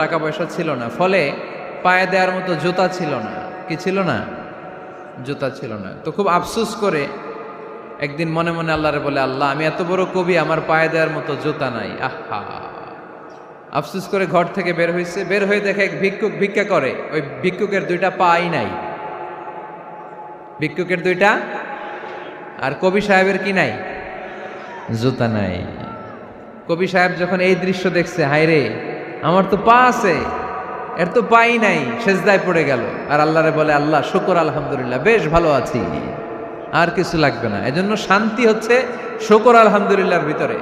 টাকা পয়সা ছিল না, ফলে পায়ে দেওয়ার মতো জুতা ছিল না। কি ছিল না? জুতা ছিল না। তো খুব আফসোস করে একদিন মনে মনে আল্লাহরে বলে, আল্লাহ আমি এত বড় কবি, আমার পায়ে দেওয়ার মতো জুতা নাই। আহা, আফসোস করে ঘর থেকে বের হয়েছে। বের হয়ে দেখে এক ভিক্ষুক ভিক্ষা করে। ওই ভিক্ষুকের দুইটা পাই নাই, ভিক্ষুকের দুইটা, আর কবি সাহেবের কি নাই? জুতা নাই। কবি সাহেব যখন এই দৃশ্য দেখছে, হায় রে আমার তো পা আছে, এর তো পাই নাই, সেজদায় পড়ে গেল। আর আল্লাহরে বলে, আল্লাহ শুকর আলহামদুলিল্লাহ, বেশ ভালো আছি, আর কিছু লাগবে না। এজন্য শান্তি হচ্ছে শুকর আলহামদুলিল্লাহর ভিতরে।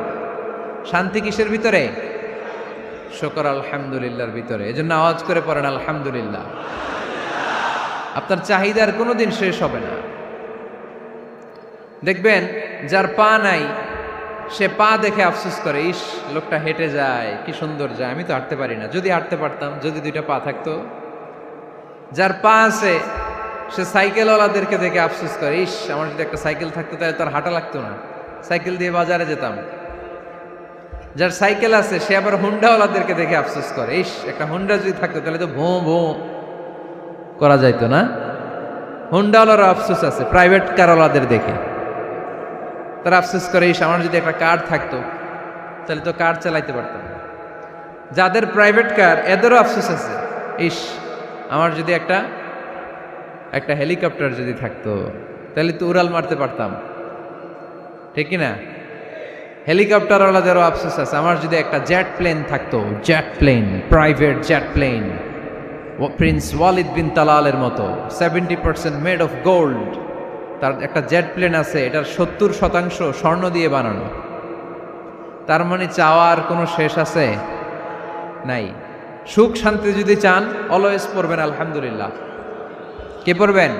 শান্তি কিসের ভিতরে? শুকর আলহামদুলিল্লাহর ভিতরে। এজন্য আওয়াজ করে পড়েন আলহামদুলিল্লাহ। আপনার চাহিদার কোনোদিন শেষ হবে না। দেখবেন যার পা নাই, সে পা দেখে আফসোস করে, ইস লোকটা হেঁটে যায়, কি সুন্দর যায়, আমি তো হাঁটতে পারি না, যদি হাঁটতে পারতাম, যদি দুইটা পা থাকতো। যার পা আছে সে সাইকেলওয়ালাদেরকে দেখে আফসোস করে, ইস আমার যদি একটা সাইকেল থাকতো তাহলে তার হাঁটা লাগতো না, সাইকেল দিয়ে বাজারে যেতাম। যার সাইকেল আছে সে আবার হুন্ডাওয়ালাদেরকে দেখে আফসোস করে, ইস একটা হুন্ডা যদি থাকতো তাহলে তো ভোঁ ভোঁ করা যাইতো না। হুন্ডাওয়ালারও আফসোস আছে প্রাইভেট কারওয়ালাদের দেখে, তারা আফসোস করে, ইস আমার যদি একটা কার থাকতো তাহলে তো কার চালাইতে পারতাম। যাদের প্রাইভেট কার এদেরও আফসোস আছে, ইস আমার যদি একটা হেলিকপ্টার যদি থাকতো তাহলে তো উড়াল মারতে পারতাম, ঠিক কিনা? হেলিকপ্টারওয়ালাদেরও আফসোস আছে, আমার যদি একটা জেট প্লেন থাকতো, jet plane, private jet plane, prince Walid bin তালালের মতো 70% মেড অফ গোল্ড, তার একটা জেট প্লেন আছে, এটার 70% স্বর্ণ দিয়ে বানানো। তার মানে চাওয়ার কোনো শেষ আছে? নাই। সুখ শান্তি যদি চান, অলওয়েজ পড়বেন আলহামদুলিল্লাহ। কে পড়বেন?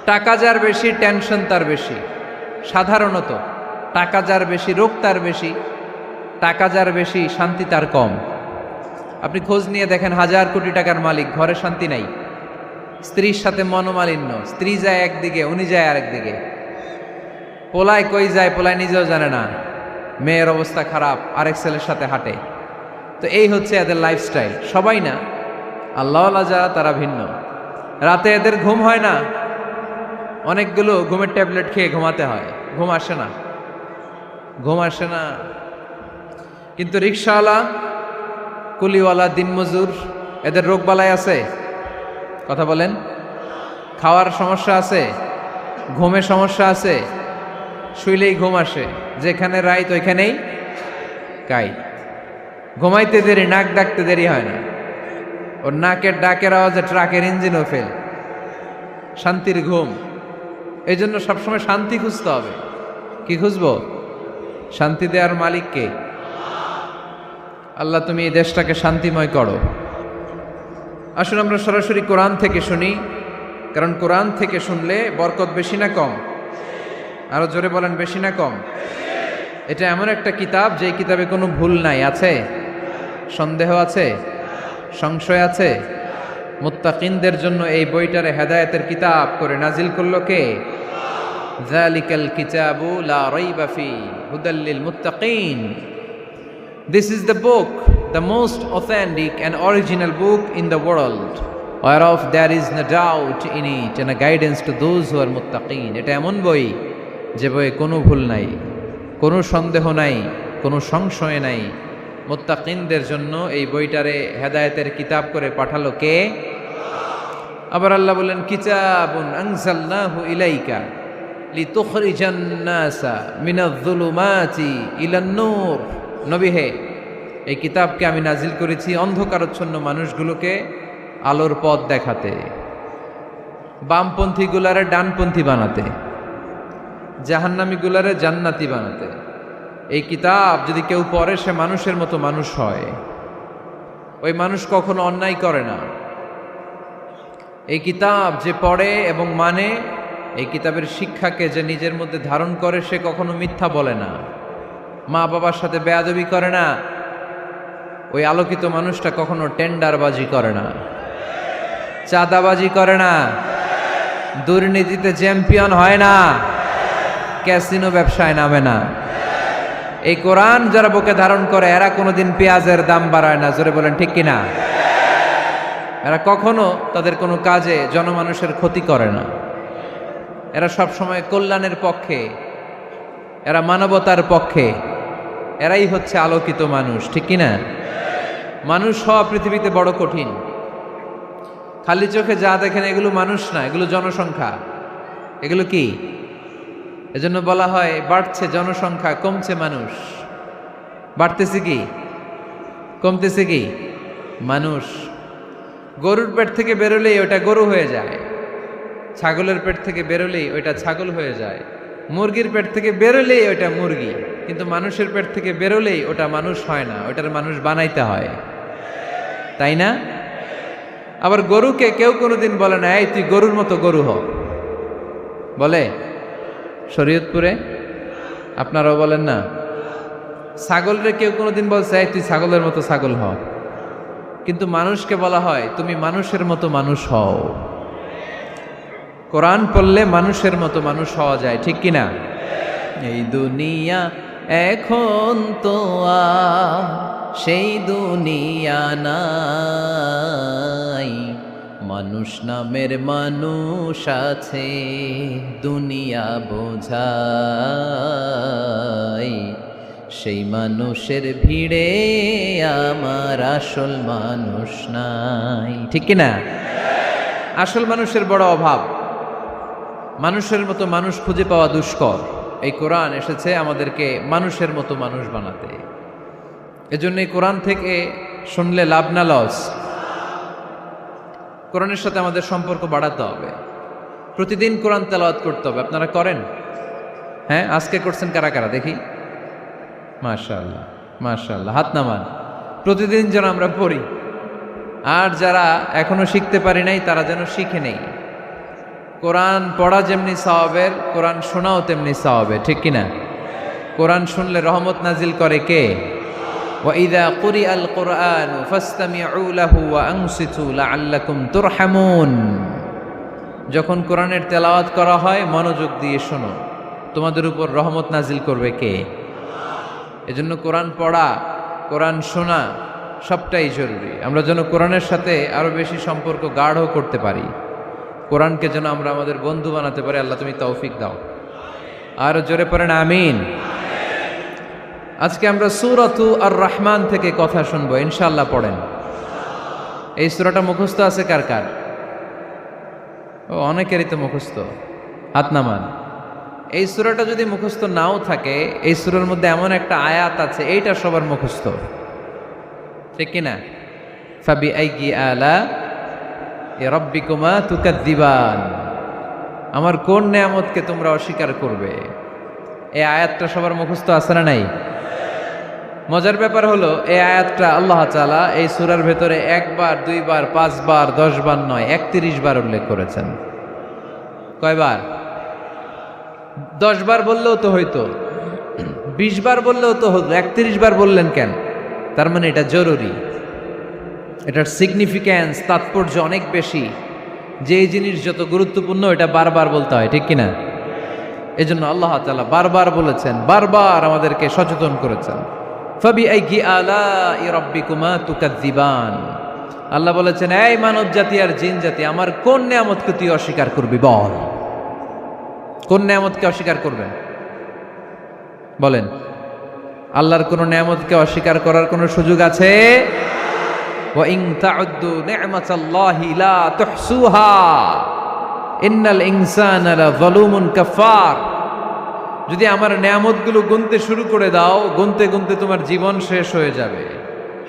টাকা যার বেশি, টেনশন তার বেশি। সাধারণত টাকা যার বেশি, রোগ তার বেশি। টাকা যার বেশি, শান্তি তার কম। আপনি খোঁজ নিয়ে দেখেন, 1000 কোটি টাকার মালিক, ঘরে শান্তি নাই। স্ত্রীর সাথে মনোমালিন্য, স্ত্রী যায় একদিকে, উনি যায় আরেকদিকে। পোলায় কই যায়, পোলায় নিজেও জানে না, মেয়ের অবস্থা খারাপ, আরেক ছেলের সাথে হাঁটে। তো এই হচ্ছে এদের লাইফস্টাইল। সবাই না, আল্লাহওয়ালা যারা তারা ভিন্ন। রাতে এদের ঘুম হয় না, অনেকগুলো ঘুমের ট্যাবলেট খেয়ে ঘুমাতে হয়, ঘুম আসে না, ঘুম আসে না। কিন্তু রিক্সাওয়ালা, কুলিওয়ালা, দিনমজুর, এদের রোগবালাই আছে? কথা বলেন। খাওয়ার সমস্যা আছে, ঘুমের সমস্যা আছে, শুইলেই ঘুম আসে, যেখানে রাইত ওইখানেই কাইত। ঘুমাইতে দেরি, নাক ডাকতে দেরি হয় না, ওর নাকের ডাকের আওয়াজে ট্রাকের ইঞ্জিনও ফেল। শান্তির ঘুম। এই জন্য সবসময় শান্তি খুঁজতে হবে। কি খুঁজবো? শান্তি দেওয়ার মালিককে। আল্লাহ তুমি এই দেশটাকে শান্তিময় করো। আসুন আমরা সরাসরি কোরআন থেকে শুনি, কারণ কোরআন থেকে শুনলে বরকত বেশি না কম? আরো জোরে বলেন, বেশি না কম? এটা এমন একটা কিতাব যে কিতাবে কোনো ভুল নাই। আছে? সন্দেহ আছে? সংশয় আছে? মুত্তাকিনদের জন্য এই বইটারে হেদায়েতের কিতাব করে নাজিল করলো কে? যালিকাল কিতাবু লা রাইবা ফি হুদাল লিল মুত্তাকিন। This is the book, the most authentic and original book in the world, whereof there is no doubt in it, and a guidance to those who are muttaqin. এটা এমন বই যে বইয়ে কোনো ভুল নাই, কোনো সন্দেহ নাই, কোনো সংশয় নাই। মুত্তাকিনদের জন্য এই বইটারে হেদায়েতের কিতাব করে পাঠালো কে? আবার আল্লাহ বলেন, কিতাবুন আনজালনাহু ইলাইকা লিতুখরিজান নাসা মিনাজ-যুলুমাতি ইলান-নূর। নবী হে, এই কিতাবকে আমি নাজিল করেছি অন্ধকারাচ্ছন্ন মানুষগুলোকে আলোর পথ দেখাতে, বামপন্থীগুলারে ডানপন্থী বানাতে, জাহান্নামীগুলারে জান্নাতি বানাতে। এই কিতাব যদি কেউ পড়ে, সে মানুষের মতো মানুষ হয়। ওই মানুষ কখনো অন্যায় করে না। এই কিতাব যে পড়ে এবং মানে, এই কিতাবের শিক্ষাকে যে নিজের মধ্যে ধারণ করে, সে কখনো মিথ্যা বলে না, মা বাবার সাথে বেয়াদবি করে না। ওই আলোকিত মানুষটা কখনো টেন্ডারবাজি করে না, চাঁদাবাজি করে না, দুর্নীতিতে চ্যাম্পিয়ন হয় না, ক্যাসিনো ব্যবসায় নামে না। এই কোরআন যারা বুকে ধারণ করে এরা কোনোদিন পেঁয়াজের দাম বাড়ায় না, জোরে বলেন ঠিক কিনা? এরা কখনো তাদের কোনো কাজে জনমানুষের ক্ষতি করে না, এরা সব সময় কল্যাণের পক্ষে, এরা মানবতার পক্ষে, এরাই হচ্ছে আলোকিত মানুষ, ঠিক কিনা? মানুষ হওয়া পৃথিবীতে বড় কঠিন। খালি চোখে যা দেখেন এগুলো মানুষ না, এগুলো জনসংখ্যা। এগুলো কি? এজন্য বলা হয় বাড়ছে জনসংখ্যা, কমছে মানুষ। বাড়তেছে কি, কমতেছে কি? মানুষ। গরুর পেট থেকে বেরোলেই ওটা গরু হয়ে যায়, ছাগলের পেট থেকে বেরোলেই ওইটা ছাগল হয়ে যায়, মুরগির পেট থেকে বেরোলেই ওইটা মুরগি, কিন্তু মানুষের পেট থেকে বেরোলেই ওটা মানুষ হয় না, ওটার মানুষ বানাইতে হয়, তাই না? আবার গরুকে কেউ কোনোদিন বলে না এই তুই গরুর মতো গরু হ, বলে? শরীয়তপুরে আপনারাও বলেন না? ছাগলরে কেউ কোনোদিন বলছে এই তুই ছাগলের মতো ছাগল হ, কিন্তু মানুষকে বলা হয় তুমি মানুষের মতো মানুষ হও। কোরআন পড়লে মানুষের মতো মানুষ হওয়া যায়, ঠিক কিনা? এই দুনিয়া এখন তো আর সেই দুনিয়া নাই, মানুষ নামের মানুষ আছে দুনিয়া বোঝাই, সেই মানুষের ভিড়ে আমার আসল মানুষ নাই, ঠিক কিনা? আসল মানুষের বড় অভাব, মানুষের মতো মানুষ খুঁজে পাওয়া দুষ্কর। এই কোরআন এসেছে আমাদেরকে মানুষের মতো মানুষ বানাতে। এজন্য এই কোরআন থেকে শুনলে লাভ না লস? কোরআনের সাথে আমাদের সম্পর্ক বাড়াতে হবে, প্রতিদিন কোরআন তেলাওয়াত করতে হবে। আপনারা করেন? হ্যাঁ, আজকে করছেন কারা কারা দেখি? মাশাআল্লাহ মাশাআল্লাহ, হাত নামান। প্রতিদিন যেন আমরা পড়ি, আর যারা এখনো শিখতে পারি নাই তারা যেন শিখে নেই। কোরআন পড়া যেমনি সওয়াবের, কোরআন শোনাও তেমনি সওয়াবের, ঠিক কিনা? কোরআন শুনলে রহমত নাজিল করে কে? ওয়াইদা কুরিআল কুরআন ফাসতামিউ লাহু ওয়া আনসিতু লাআল্লাকুম তুরহামুন। যখন কোরআনের তেলাওয়াত করা হয় মনোযোগ দিয়ে শোনো, তোমাদের উপর রহমত নাজিল করবে কে? এজন্য কোরআন পড়া, কোরআন শোনা সবটাই জরুরি। আমরা যেন কোরআনের সাথে আরো বেশি সম্পর্ক গাঢ় করতে পারি, কোরআনকে যেন আমরা আমাদের বন্ধু বানাতে পারি। আল্লাহ তুমি তৌফিক দাও। আর জোরে পড়েন আমিন। আজকে আমরা সূরাতু আর রহমান থেকে কথা শুনবো ইনশাআল্লাহ। পড়েন। এই সূরাটা মুখস্থ আছে কার কার? ও, অনেকেরই তো মুখস্থ, হাত নামান। এই সূরাটা যদি মুখস্থ নাও থাকে, এই সূরার মধ্যে এমন একটা আয়াত আছে এইটা সবার মুখস্থ, ঠিক কিনা? ফাবি আইয়ি আলা রাব্বিকুমা তুকাদ্দিবান, আমার কোন নেয়ামতকে তোমরা অস্বীকার করবে। এই আয়াতটা সবার মুখস্থ আছে না নাই? মজার ব্যাপার হলো এই আয়াতটা আল্লাহ তাআলা এই সূরার ভেতরে একবার, দুইবার, 5 বার, 10 বার নয়, 31 বার উল্লেখ করেছেন। কয়বার? 10 বার বললেও তো হইতো, 20 বার বললেও তো হতো, 31 বার বললেন কেন? তার মানে এটা জরুরি, এটার সিগনিফিক্যান্স, তাৎপর্য অনেক বেশি। যে জিনিস যত গুরুত্বপূর্ণ এটা বারবার বলতে হয়, ঠিক কিনা? এজন্য আল্লাহ তাআলা বারবার বলেছেন, বারবার আমাদেরকে সচেতন করেছেন। ফাবিআইয়ি আলাই রাব্বিকুমা তুকাদ্দিবান, আল্লাহ বলেছেন এই মানব জাতি আর জিন জাতি আমার কোন নেয়ামতকে তুই অস্বীকার করবি বল। কোন নেয়ামতকে অস্বীকার করবেন বলেন? আল্লাহর কোন নেয়ামতকে অস্বীকার করার কোন সুযোগ আছে? ওয়া ইন তাউদ্দু নি'মাতাল্লাহি লা তুহসুহা ইন্নাল ইনসানা লাযালুমুন কাফার। যদি আমার নেয়ামতগুলো গুনতে শুরু করে দাও, গুনতে গুনতে তোমার জীবন শেষ হয়ে যাবে,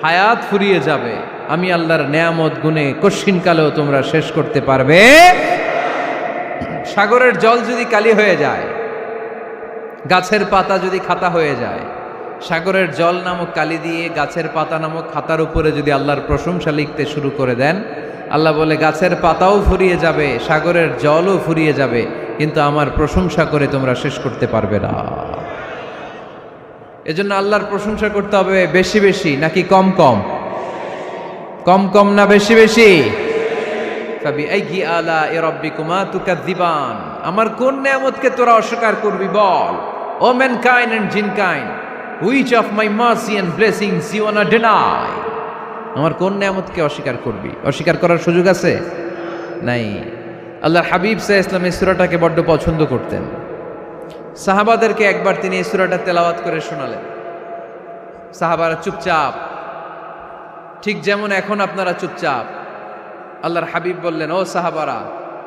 হায়াত ফুরিয়ে যাবে। আমি আল্লাহর নেয়ামত গুনে কশিনকালেও তোমরা শেষ করতে পারবে। সাগরের জল যদি কালি হয়ে যায়, গাছের পাতা যদি খাতা হয়ে যায়, সাগরের জল নামক কালি দিয়ে গাছের পাতা নামক খাতার উপরে যদি আল্লাহর প্রশংসা লিখতে শুরু করে দেন, আল্লাহ বলে গাছের পাতাও ফুরিয়ে যাবে, সাগরের জলও ফুরিয়ে যাবে, কিন্তু আমার প্রশংসা করে তোমরা শেষ করতে পারবে না। এজন্য আল্লাহর প্রশংসা করতে হবে বেশি বেশি নাকি কম কম? কম কম না বেশি বেশি? ফাবিআইয়ি আলাই রাব্বিকুমা তুকাদ্দিবান, আমার কোন নেয়ামতকে তোরা অস্বীকার করবি বল। O mankind and jinnkind, which of my mercy and blessings you want to deny? আমার কোন নিয়ামতকে অস্বীকার করবি? অস্বীকার করার সুযোগ আছে? নাই। আল্লাহর হাবিব সাল্লাল্লাহু আলাইহি ওয়াসাল্লাম এই সূরাটাকে বড্ড পছন্দ করতেন। সাহাবাদেরকে একবার তিনি এই সূরাটা তেলাওয়াত করে শোনালেন। সাহাবারা চুপচাপ, ঠিক যেমন এখন আপনারা চুপচাপ। আল্লাহর হাবিব বললেন, ও সাহাবারা,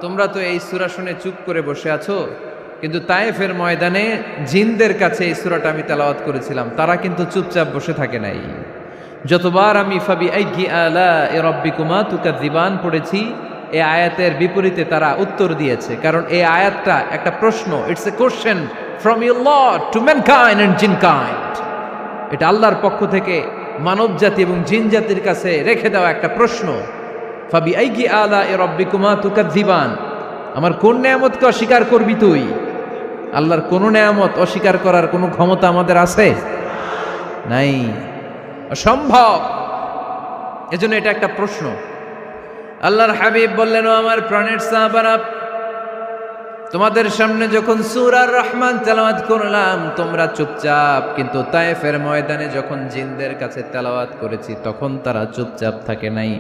তোমরা তো এই সূরা শুনে চুপ করে বসে আছো, কিন্তু তায়েফের ময়দানে জিনদের কাছে এই সূরাটা আমি তেলাওয়াত করেছিলাম, তারা কিন্তু চুপচাপ বসে থাকে নাই। যতবার আমি ফাবি আইয়ি আলা'i রাব্বিকুমা তুকাযিবান পড়েছি, এই আয়াতের বিপরীতে তারা উত্তর দিয়েছে, কারণ এই আয়াতটা একটা প্রশ্ন। It's a question from your Lord to mankind and jinnkind. এটা আল্লাহর পক্ষ থেকে মানব জাতি এবং জিন জাতির কাছে রেখে দেওয়া একটা প্রশ্ন। ফাবি আইয়ি আলা'i রাব্বিকুমা তুকাযিবান, আমার কোন নিয়ামতকে অস্বীকার করবি তুই? আল্লাহর কোন নিয়ামত অস্বীকার করার কোনো ক্ষমতা আমাদের আছে? নাই, অসম্ভব। এজন্য এটা একটা প্রশ্ন। আল্লাহর হাবিব বললেন, ও আমার প্রাণের সাহাবারা, তোমাদের সামনে যখন সূরা আর রহমান তেলাওয়াত করলাম তোমরা চুপচাপ, কিন্তু তায়েফের ময়দানে যখন জিনদের কাছে তেলাওয়াত করেছি তখন তারা চুপচাপ থাকে নাই।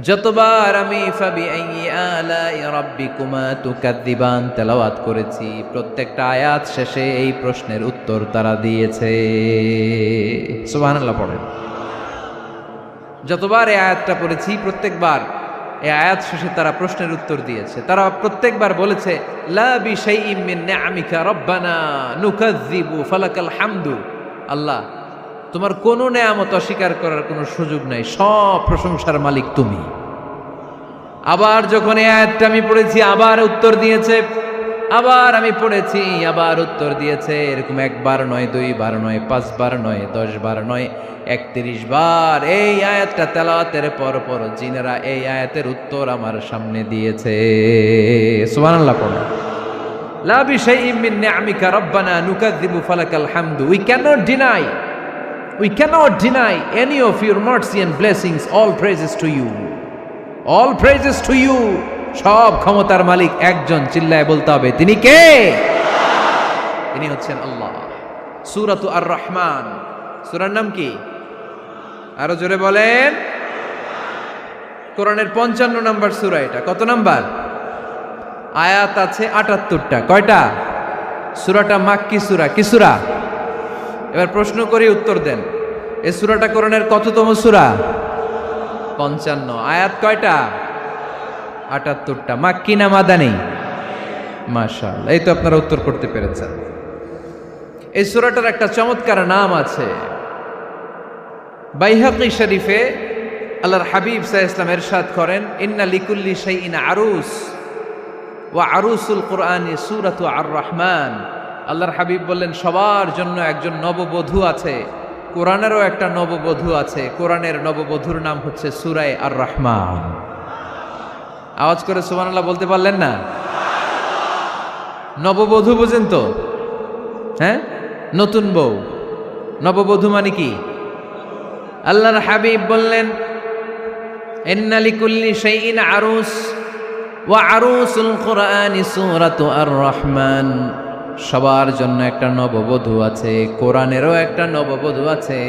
যতবার আমি ফাবি আইয়ি আলা'i রাব্বিকুমা তুকাযিবান তেলাওয়াত করেছি, প্রত্যেকটা আয়াত শেষে এই প্রশ্নের উত্তর তারা দিয়েছে। সুবহানাল্লাহ পড়েন। যতবার এই আয়াতটা পড়েছি প্রত্যেকবার এই আয়াত শেষে তারা প্রশ্নের উত্তর দিয়েছে। তারা প্রত্যেকবার বলেছে, লা বিশাইইম মিন নিআমিকা রাব্বানা নুকাযযিবু ফালাকাল হামদু। আল্লাহ, তোমার কোনো নেয়ামত অস্বীকার করার কোনো সুযোগ নাই, সব প্রশংসার মালিক তুমি। আবার যখন এই আয়াতটা আমি পড়েছি আবার উত্তর দিয়েছে, আবার আমি পড়েছি আবার উত্তর দিয়েছে। এরকম একবার নয়, দুইবার নয়, 5 বার নয়, 10 বার নয়, 31 বার এই আয়াতটা তেলাওয়াতের পর পর জিনেরা এই আয়াতের উত্তর আমার সামনে দিয়েছে। সুবহানাল্লাহ পড়ো। লা বিশাইইম মিন নিআমিকা রাব্বানা নুকাযযিবু ফালাকাল হামদু। We cannot deny any of your mercy and blessings. All praises to you. All praises to you. সব ক্ষমতার মালিক একজন, চিল্লায় বলতে হবে, তিনি কে? তিনি হচ্ছেন আল্লাহ। সূরাতু আর রহমান, সূরার নাম কি? আরো জোরে বলেন। কোরআনের 55 নম্বর সূরা এটা। কত নাম্বার? আয়াত আছে 78টা। কয়টা? সূরাটা মাক্কি সূরা। কি সূরা? এবার প্রশ্ন করি, উত্তর দেন। এই সূরাটা কোরআনের কততম সূরা? 55। আয়াত কয়টা? 78টা। মাক্কি না মাদানী? মাশাআল্লাহ, এই তো আপনারা উত্তর করতে পেরেছেন। এই সূরাটার একটা চমৎকার নাম আছে। বাইহাকী শরীফে আল্লাহর হাবিব সাল্লাল্লাহু আলাইহি ওয়াসাল্লাম ইরশাদ করেন, ইন্না লিকুল্লি শাইইন আরুস ওয়া আরুসুল কুরআনি সূরাতু আর রহমান। আল্লাহর হাবিব বললেন, সবার জন্য একজন নববধূ আছে, কোরআনেরও একটা নববধূ আছে। কোরআনের নববধূর নাম হচ্ছে সূরা আর রহমান। আওয়াজ করে সুবহানাল্লাহ বলতে পারলেন না? নববধূ বুঝেন তো? হ্যাঁ, নতুন বউ। নববধূ মানে কি? আল্লাহর হাবিব বললেন, ইন্না লিকুল্লি শাইইন আরুস ওয়া আরুসুল কুরআনি সূরাতু আর রহমান। সবার জন্য একটা নববধূ আছে, কোরআনেরও একটা নববধূ আছে।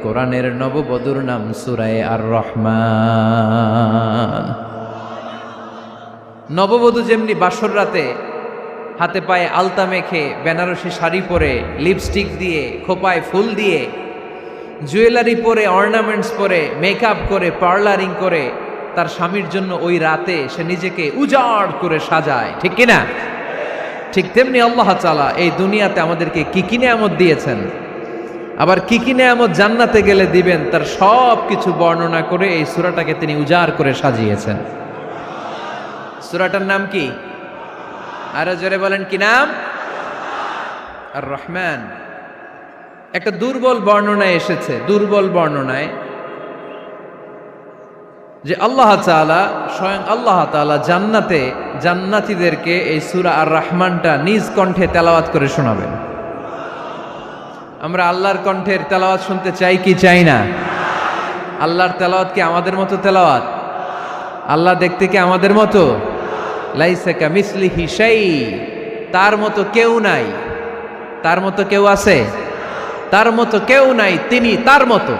কোরআনের নববধূর নাম সূরা আর রহমান। নববধূ যেমনি বাসর রাতে হাতে পায়ে আলতা মেখে, বেনারসি শাড়ি পরে, লিপস্টিক দিয়ে, খোপায় ফুল দিয়ে, জুয়েলারি পরে, অর্নামেন্টস পরে, মেকআপ করে, পার্লারিং করে তার স্বামীর জন্য ওই রাতে সে নিজেকে উজাড় করে সাজায়, ঠিক কিনা? ঠিক তেমনি আল্লাহ তাআলা এই দুনিয়াতে আমাদেরকে কি কি নিয়ামত দিয়েছেন, আবার কি কি নিয়ামত জান্নাতে গেলে দিবেন, তার সব কিছু বর্ণনা করে এই সূরাটাকে তিনি উজাড় করে সাজিয়েছেন। সূরাটার নাম কি? আরো জোরে বলেন, কি নাম? আর রহমান। একটা দুর্বল বর্ণনায় এসেছে, দুর্বল বর্ণনায়, যে আল্লাহ তাআলা, স্বয়ং আল্লাহ তাআলা জান্নাতে জান্নাতীদেরকে এই সূরা আর রহমানটা নিজ কণ্ঠে তেলাওয়াত করে শোনাবেন। আমরা আল্লাহর কণ্ঠের তেলাওয়াত শুনতে চাই কি চাই না? আল্লাহর তেলাওয়াত কি আমাদের মতো তেলাওয়াত? আল্লাহ দেখতে কি আমাদের মতো? লাইসা কামিসলিহি শাই, তার মতো কেউ নাই। তার মতো কেউ আছে? তার মতো কেউ নাই, তিনি তার মতো।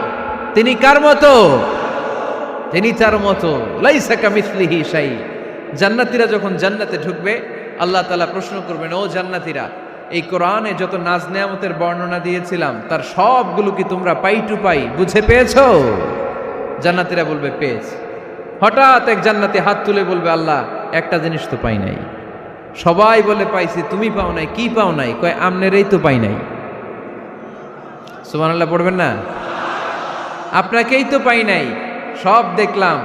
তিনি কার মতো? তিনি তার মতো। লাইসা কামিসলিহি শাই। জান্নাতীরা যখন জান্নাতে ঢুকবে, আল্লাহ তাআলা প্রশ্ন করবেন, ও জান্নাতীরা, এই কোরআনে যত নাজ নেয়ামতের বর্ণনা দিয়েছিলাম তার সবগুলো কি তোমরা পাই টু পাই বুঝে পেয়েছো? জান্নাতীরা বলবে পেয়েছি। হঠাৎ এক জান্নাতি হাত তুলে বলবে, আল্লাহ একটা জিনিস তো পাই নাই। সবাই বলে পাইছি, তুমি পাও নাই। কি পাও নাই? কয় আমনেরই তো পাই নাই। সুবহানাল্লাহ পড়বেন না? আপনাকেই তো পাই নাই। সব দেখলাম,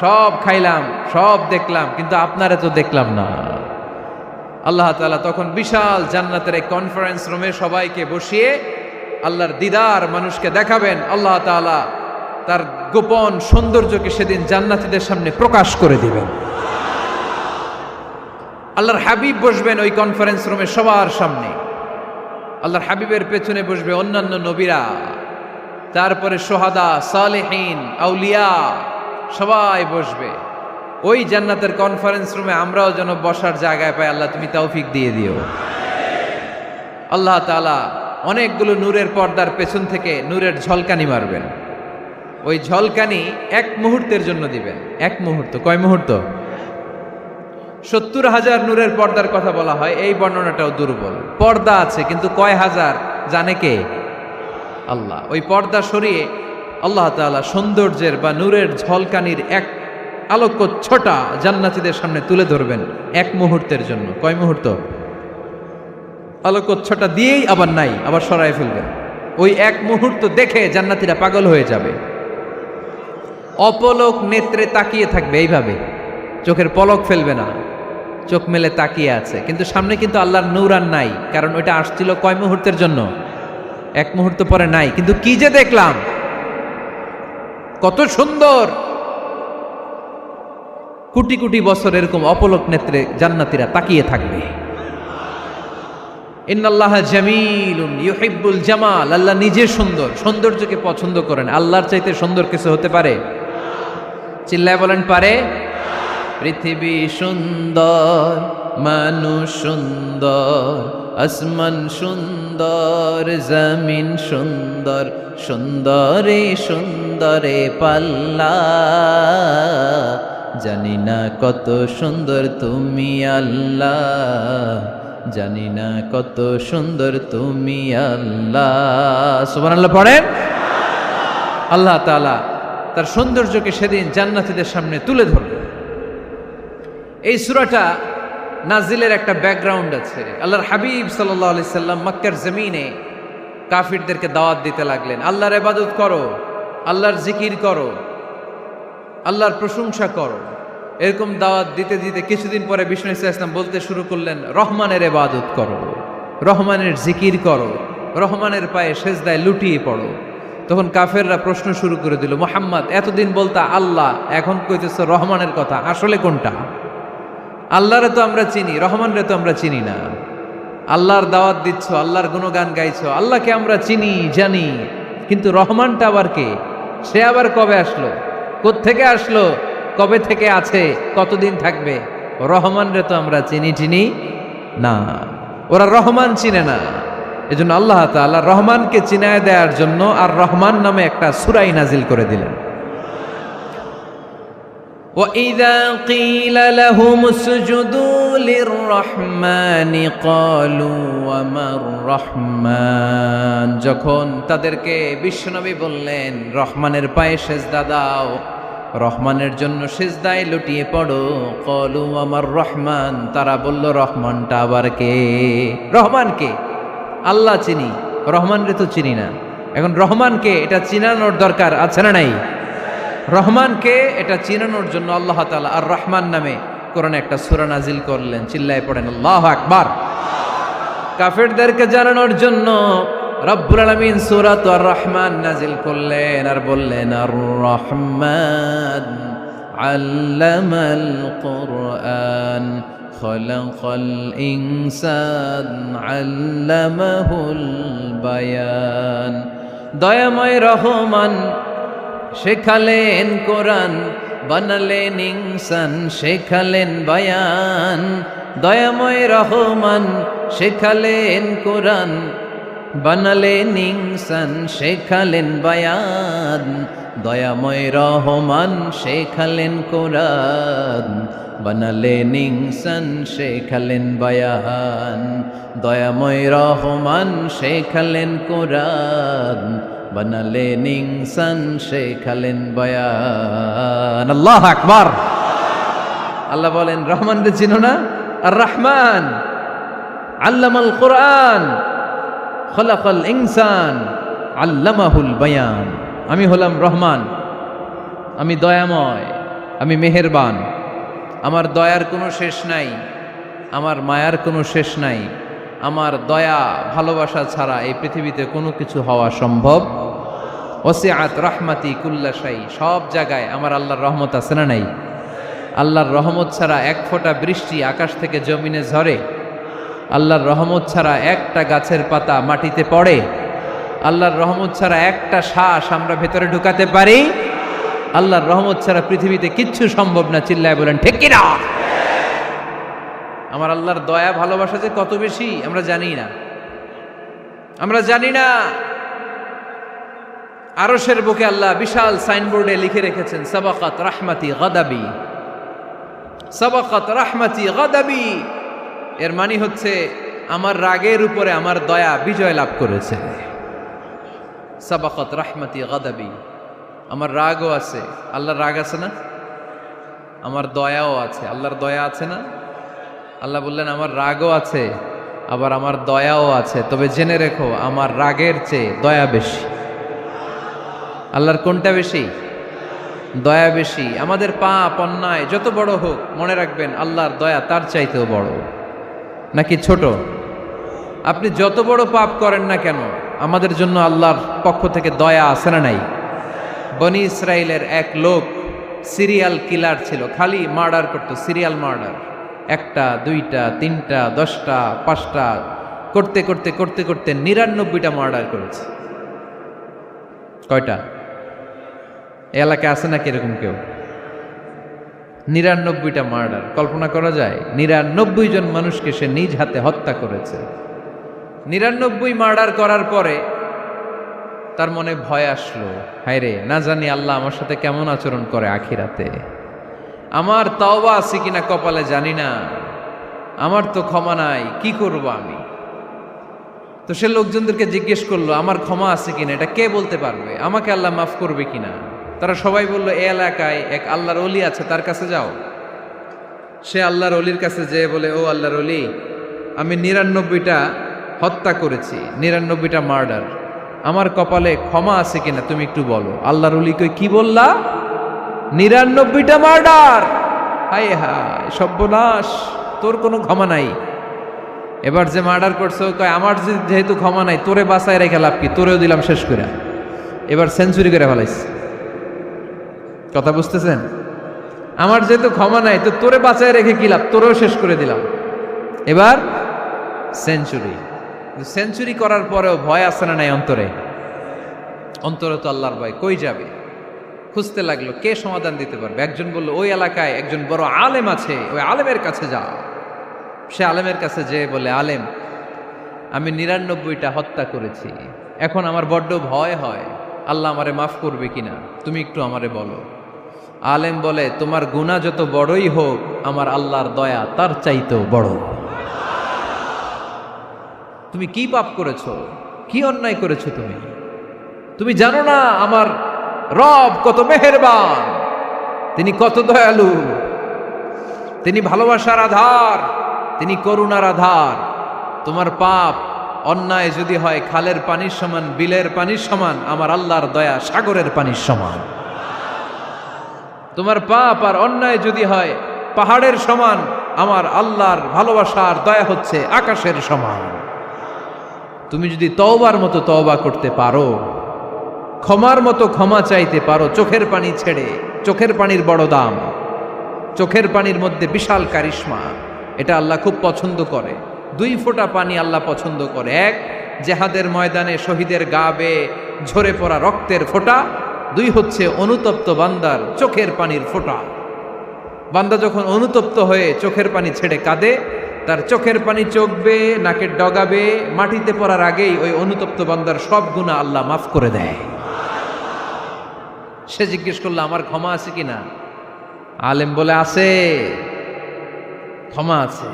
সব খাইলাম, সব দেখলাম, কিন্তু আপনারে তো দেখলাম না। আল্লাহ তাআলা তখন বিশাল জান্নাতের এক কনফারেন্স রুমে সবাইকে বসিয়ে আল্লাহর দিদার মানুষকে দেখাবেন। আল্লাহ তাআলা তার গোপন সৌন্দর্যকে সেদিন জান্নাতীদের সামনে প্রকাশ করে দিবেন। আল্লাহর হাবিব বসবেন ওই কনফারেন্স রুমে সবার সামনে। আল্লাহর হাবিবের পেছনে বসবে অন্যান্য নবীরা, তারপরে সোহাদা, সালেহীন, আউলিয়া সবাই বসবে। ওই জান্নাতের কনফারেন্স রুমে আমরাও যেন বসার জায়গায় পাই, আল্লাহ তুমি তৌফিক দিয়ে দিও। আল্লাহ তাআলা অনেকগুলো নূরের পর্দার পেছন থেকে নূরের ঝলকানি মারবেন। ওই ঝলকানি এক মুহূর্তের জন্য দিবেন। এক মুহূর্ত। কয় মুহূর্ত? 70,000 নূরের পর্দার কথা বলা হয়, এই বর্ণনাটাও দুর্বল। পর্দা আছে কিন্তু কয় হাজার জানে কে? আল্লাহ। ওই পর্দা সরিয়ে আল্লাহ তাআলা সৌন্দর্যের বা নূরের ঝলকানির এক আলোকচ্ছটা জান্নাতীদের সামনে তুলে ধরবেন এক মুহূর্তের জন্য। কয় মুহূর্ত? আলোকচ্ছটা দিয়েই আবার নাই, আবার সরায় ফেলবেন। ওই এক মুহূর্ত দেখে জান্নাতীরা পাগল হয়ে যাবে, অপলক নেত্রে তাকিয়ে থাকবে। এইভাবে চোখের পলক ফেলবে না, চোখ মেলে তাকিয়ে আছে। কিন্তু সামনে কিন্তু আল্লাহর নূর আর নাই, কারণ ওইটা আসছিল কয় মুহূর্তের জন্য? এক মুহূর্ত পরে নাই। কিন্তু কি যে দেখলাম, কত সুন্দর! কোটি কোটি বছর এরকম অপলক নেত্রে জান্নাতীরা তাকিয়ে থাকবে। ইন্নাল্লাহা জামিলুন ইউহিব্বুল জামাল। আল্লাহ নিজে সুন্দর, সৌন্দর্যকে পছন্দ করেন। আল্লাহর চাইতে সুন্দর কিছু হতে পারে? চিল্লায় বলেন পারে? পৃথিবী সুন্দর, মানুষ সুন্দর, আসমান সুন্দর, জমিন সুন্দর, সুন্দরে সুন্দরে পাল্লা। জানি না কত সুন্দর তুমি আল্লাহ, জানি না কত সুন্দর তুমি আল্লাহ। সুবহানাল্লাহ পড়েন। আল্লাহ তাআলা তার সৌন্দর্যকে সেদিন জান্নাতীদের সামনে তুলে ধরবে। এই সূরাটা নাজিলের একটা ব্যাকগ্রাউন্ড আছে। আল্লাহর হাবিব সাল্লাল্লাহু আলাইহি সাল্লাম মক্কার জমিনে কাফিরদেরকে দাওয়াত দিতে লাগলেন, আল্লাহর ইবাদত করো, আল্লাহর জিকির করো, আল্লাহর প্রশংসা করো। এরকম দাওয়াত দিতে দিতে কিছুদিন পরে বিষ্ণু ইসলাম বলতে শুরু করলেন, রহমানের ইবাদত করো, রহমানের জিকির করো, রহমানের পায়ে সেজদায় লুটিয়ে পড়ো। তখন কাফেররা প্রশ্ন শুরু করে দিল, মুহাম্মদ এতদিন বলতা আল্লাহ, এখন কইতেছ রহমানের কথা, আসলে কোনটা? আল্লাহরে তো আমরা চিনি, রহমানরে তো আমরা চিনি না। আল্লাহর দাওয়াত দিচ্ছ, আল্লাহর গুণগান গাইছো, আল্লাহকে আমরা চিনি জানি, কিন্তু রহমানটা আবার কে? সে আবার কবে আসলো, কোত্থেকে আসলো, কবে থেকে আছে, কতদিন থাকবে? রহমানরে তো আমরা চিনি না। ওরা রহমান চিনে না। এজন্য আল্লাহ তাআলা রহমানকে চিনায় দেওয়ার জন্য আর রহমান নামে একটা সূরা নাজিল করে দিলেন। وَإِذَا قِيلَ لَهُمُ اسْجُدُوا لِلرَّحْمَنِ قَالُوا وَمَا الرَّحْمَنُ। যখন তাদেরকে বিশ্বনবী বললেন রহমানের পায়ে সেজদা দাও, রহমানের জন্য সেজদায় লুটিয়ে পড়ো, ক্বালু আমার রহমান, তারা বলল রহমানটা আবার কে? রহমান কে? আল্লাহ চিনি, রহমানরে তো চিনি না। এখন রহমানকে এটা চিনানোর দরকার আছে না নাই? রহমানকে এটা চিনানোর জন্য আল্লাহ তাআলা আর রহমান নামে কোরআনে একটা সূরা নাজিল করলেন। চিল্লায় পড়েন আল্লাহু আকবার। কাফেরদেরকে জানানোর জন্য রব্বুল আলামিন সূরাত আর রহমান নাজিল করলেন আর বললেন, আর রহমান আল্লামাল কুরআন খলাকাল ইনসান আল্লামাহুল বায়ান। দয়াময় রহমান শেখালেন কোরআন, বানালেন ইনসান, শেখালেন বায়ান। দয়াময় রহমান শেখালেন কোরআন, বানালেন ইনসান শেখালেন বায়ান, দয়াময় রহমান শেখালেন কোরআন। বানালেন ইনসান শেখালেন বায়ান, দয়াময় রহমান শেখালেন কোরআন। বানালেন ইনসান শেখালেন বায়ান। আল্লাহু আকবার। আল্লাহ বলেন রহমান রে চিনো না? আর রহমান আল্লামাল কোরআন খলাকাল ইনসান আল্লামাহুল বায়ান। আমি হলাম রহমান, আমি দয়াময়, আমি মেহেরবান। আমার দয়ার কোনো শেষ নাই, আমার মায়ার কোনো শেষ নাই। আমার দয়া ভালোবাসা ছাড়া এই পৃথিবীতে কোনো কিছু হওয়া সম্ভব। ওসিআত রাহমাতি কুল্লা শাই, সব জায়গায় আমার আল্লাহর রহমত আছে না নাই? আল্লাহর রহমত ছাড়া এক ফোঁটা বৃষ্টি আকাশ থেকে জমিনে ঝরে? আল্লাহর রহমত ছাড়া একটা গাছের পাতা মাটিতে পড়ে? আল্লাহর রহমত ছাড়া একটা শ্বাস আমরা ভেতরে ঢুকাতে পারি? আল্লাহর রহমত ছাড়া পৃথিবীতে কিচ্ছু সম্ভব না। চিল্লায় বলেন ঠিক কি না? আমার আল্লাহর দয়া ভালোবাসা যে কত বেশি আমরা জানি না, আমরা জানি না। আরশের বুকে আল্লাহ বিশাল সাইনবোর্ডে লিখে রেখেছেন সাবাকাত রাহমাতি গাদাবি, সাবাকাত রাহমাতি গাদাবি। এর মানে হচ্ছে আমার রাগের উপরে আমার দয়া বিজয় লাভ করেছে। সাবাকাত রাহমাতি গাদাবি, আমার রাগও আছে, আল্লাহর রাগ আছে না? আমার দয়াও আছে, আল্লাহর দয়া আছে না? আল্লাহ বললেন আমার রাগও আছে, আবার আমার দয়াও আছে। তবে জেনে রেখো আমার রাগের চেয়ে দয়া বেশি। আল্লাহর কোনটা বেশি? দয়া বেশি। আমাদের পাপ অন্যায় যত বড় হোক, মনে রাখবেন আল্লাহর দয়া তার চাইতেও বড়। নাকি ছোট? আপনি যত বড় পাপ করেন না কেন, আমাদের জন্য আল্লাহর পক্ষ থেকে দয়া আছে না নাই? বনি ইসরায়েলের এক লোক সিরিয়াল কিলার ছিল, খালি মার্ডার করতো, সিরিয়াল মার্ডার। একটা, দুইটা, তিনটা, 10টা, 5টা করতে করতে করতে করতে 99টা মার্ডার করেছে। কয়টা? এলাকায় আছে নাকি এরকম কেউ? 99টা মার্ডার। কল্পনা করা যায়? 99 জন মানুষকে সে নিজ হাতে হত্যা করেছে। 99 মার্ডার করার পরে তার মনে ভয় আসলো, হায় রে, না জানি আল্লাহ আমার সাথে কেমন আচরণ করে আখিরাতে। আমার তওবা আছে কিনা কপালে জানি না, আমার তো ক্ষমা নাই, কি করব আমি? তো সে লোকজনদেরকে জিজ্ঞেস করলো আমার ক্ষমা আছে কিনা, এটা কে বলতে পারবে? আমাকে আল্লাহ মাফ করবে কিনা? তারা সবাই বলল এই এলাকায় এক আল্লাহর ওলি আছে, তার কাছে যাও। সে আল্লাহর ওলির কাছে যেয়ে বলে, ও আল্লাহর ওলি, আমি 99টা হত্যা করেছি, 99টা মার্ডার, আমার কপালে ক্ষমা আছে কিনা তুমি একটু বলো। আল্লাহর ওলি কই, কি বললা? 99টা মার্ডার? হায় হায় সর্বনাশ, তোর কোনো ক্ষমা নাই। এবার যে মার্ডার করছো কয় আমার যেহেতু ক্ষমা নাই, তোরে বাঁচায় রেখে লাভ কি, তোরেও দিলাম শেষ করে। এবার সেঞ্চুরি করে ফেলাইছে। কথা বুঝতেছেন? আমার যেহেতু ক্ষমা নাই, তো তোরে বাঁচায় রেখে কি লাভ, তোরেও শেষ করে দিলাম। এবার সেঞ্চুরি। সেঞ্চুরি করার পরেও ভয় আসে না নাই অন্তরে? অন্তরে তো আল্লাহর ভয়, কই যাবে? খুঁজতে লাগলো কে সমাধান দিতে পারবে। একজন বলল ওই এলাকায় একজন বড় আলেম আছে, ওই আলেমের কাছে যাও। সে আলেমের কাছে যেয়ে বলে, আলেম, আমি 99টা হত্যা করেছি, এখন আমার বড্ড ভয় হয়, আল্লাহ আমারে মাফ করবে কিনা, তুমি একটু আমারে বলো। আলেম বলে, তোমার গুনাহ যত বড়ই হোক, আমার আল্লাহর দয়া তার চাইতেও বড়। তুমি কি পাপ করেছো, কি অন্যায় করেছো তুমি? তুমি জানো না আমার রব কত মেহেরবান, তিনি কত দয়ালু, তিনি ভালোবাসার আধার, তিনি করুণার আধার। তোমার পাপ অন্যায় যদি হয় খালের পানির সমান, বিলের পানির সমান, আমার আল্লাহর দয়া সাগরের পানির সমান। তোমার পাপ আর অন্যায় যদি হয় পাহাড়ের সমান, আমার আল্লাহর ভালোবাসার দয়া হচ্ছে আকাশের সমান। তুমি যদি তওবার মতো তওবা করতে পারো, ক্ষমার মতো ক্ষমা চাইতে পারো, চোখের পানি ছেড়ে, চোখের পানির বড় দাম, চোখের পানির মধ্যে বিশাল কারিশমা, এটা আল্লাহ খুব পছন্দ করে। 2 ফোঁটা পানি আল্লাহ পছন্দ করে। এক, জেহাদের ময়দানে শহীদের গা বেয়ে ঝরে পড়া রক্তের ফোঁটা। 2 হচ্ছে অনুতপ্ত বান্দার চোখের পানির ফোঁটা। বান্দা যখন অনুতপ্ত হয়ে চোখের পানি ছেড়ে কাঁদে, তার চোখের পানি চোখবে, নাকের ডগাবে, মাটিতে পড়ার আগেই ওই অনুতপ্ত বান্দার সব গুনাহ আল্লাহ মাফ করে দেয়। সে জিজ্ঞেস করলো আমার ক্ষমা আছে কিনা? আলেম বলে আছে, ক্ষমা আছে।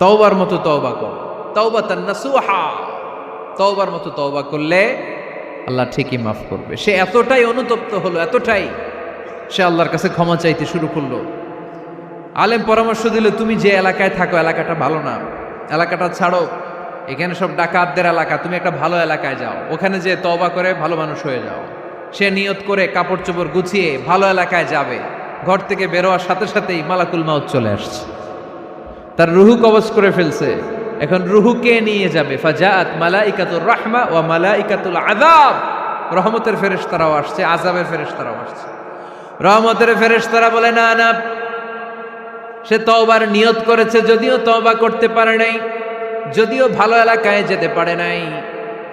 তওবার মতো তওবা কর, তাওবাতান নাসুহা, তওবার মতো তওবা করলে আল্লাহ ঠিকই মাফ করবে। সে এতটাই অনুতপ্ত হলো, এতটাই সে আল্লাহর কাছে ক্ষমা চাইতে শুরু করলো। আলেম পরামর্শ দিল, তুমি যে এলাকায় থাকো এলাকাটা ভালো না, এলাকাটা ছাড়ো, এখানে সব ডাকাতদের এলাকা, তুমি একটা ভালো এলাকায় যাও, ওখানে যে তওবা করে ভালো মানুষ হয়ে যাও। সে নিয়ত করে কাপড় চোপড় গুছিয়ে ভালো এলাকায় যাবে, ঘর থেকে বেরোয়ার সাথে সাথেই মালাকুল মাউত চলে আসছে, তার রুহু কবজ করে ফেলছে। এখন রুহুকে নিয়ে যাবে, ফাজাআত মালাইকাতুর রাহমা ওয়া মালাইকাতুল আযাব, রহমতের ফেরেশতারাও আসছে, আযাবের ফেরেশতারাও আসছে। রহমতের ফেরেশতারা বলে না না, সে তওবার নিয়ত করেছে, যদিও তওবা করতে পারে নাই, যদিও ভালো এলাকায় যেতে পারে নাই,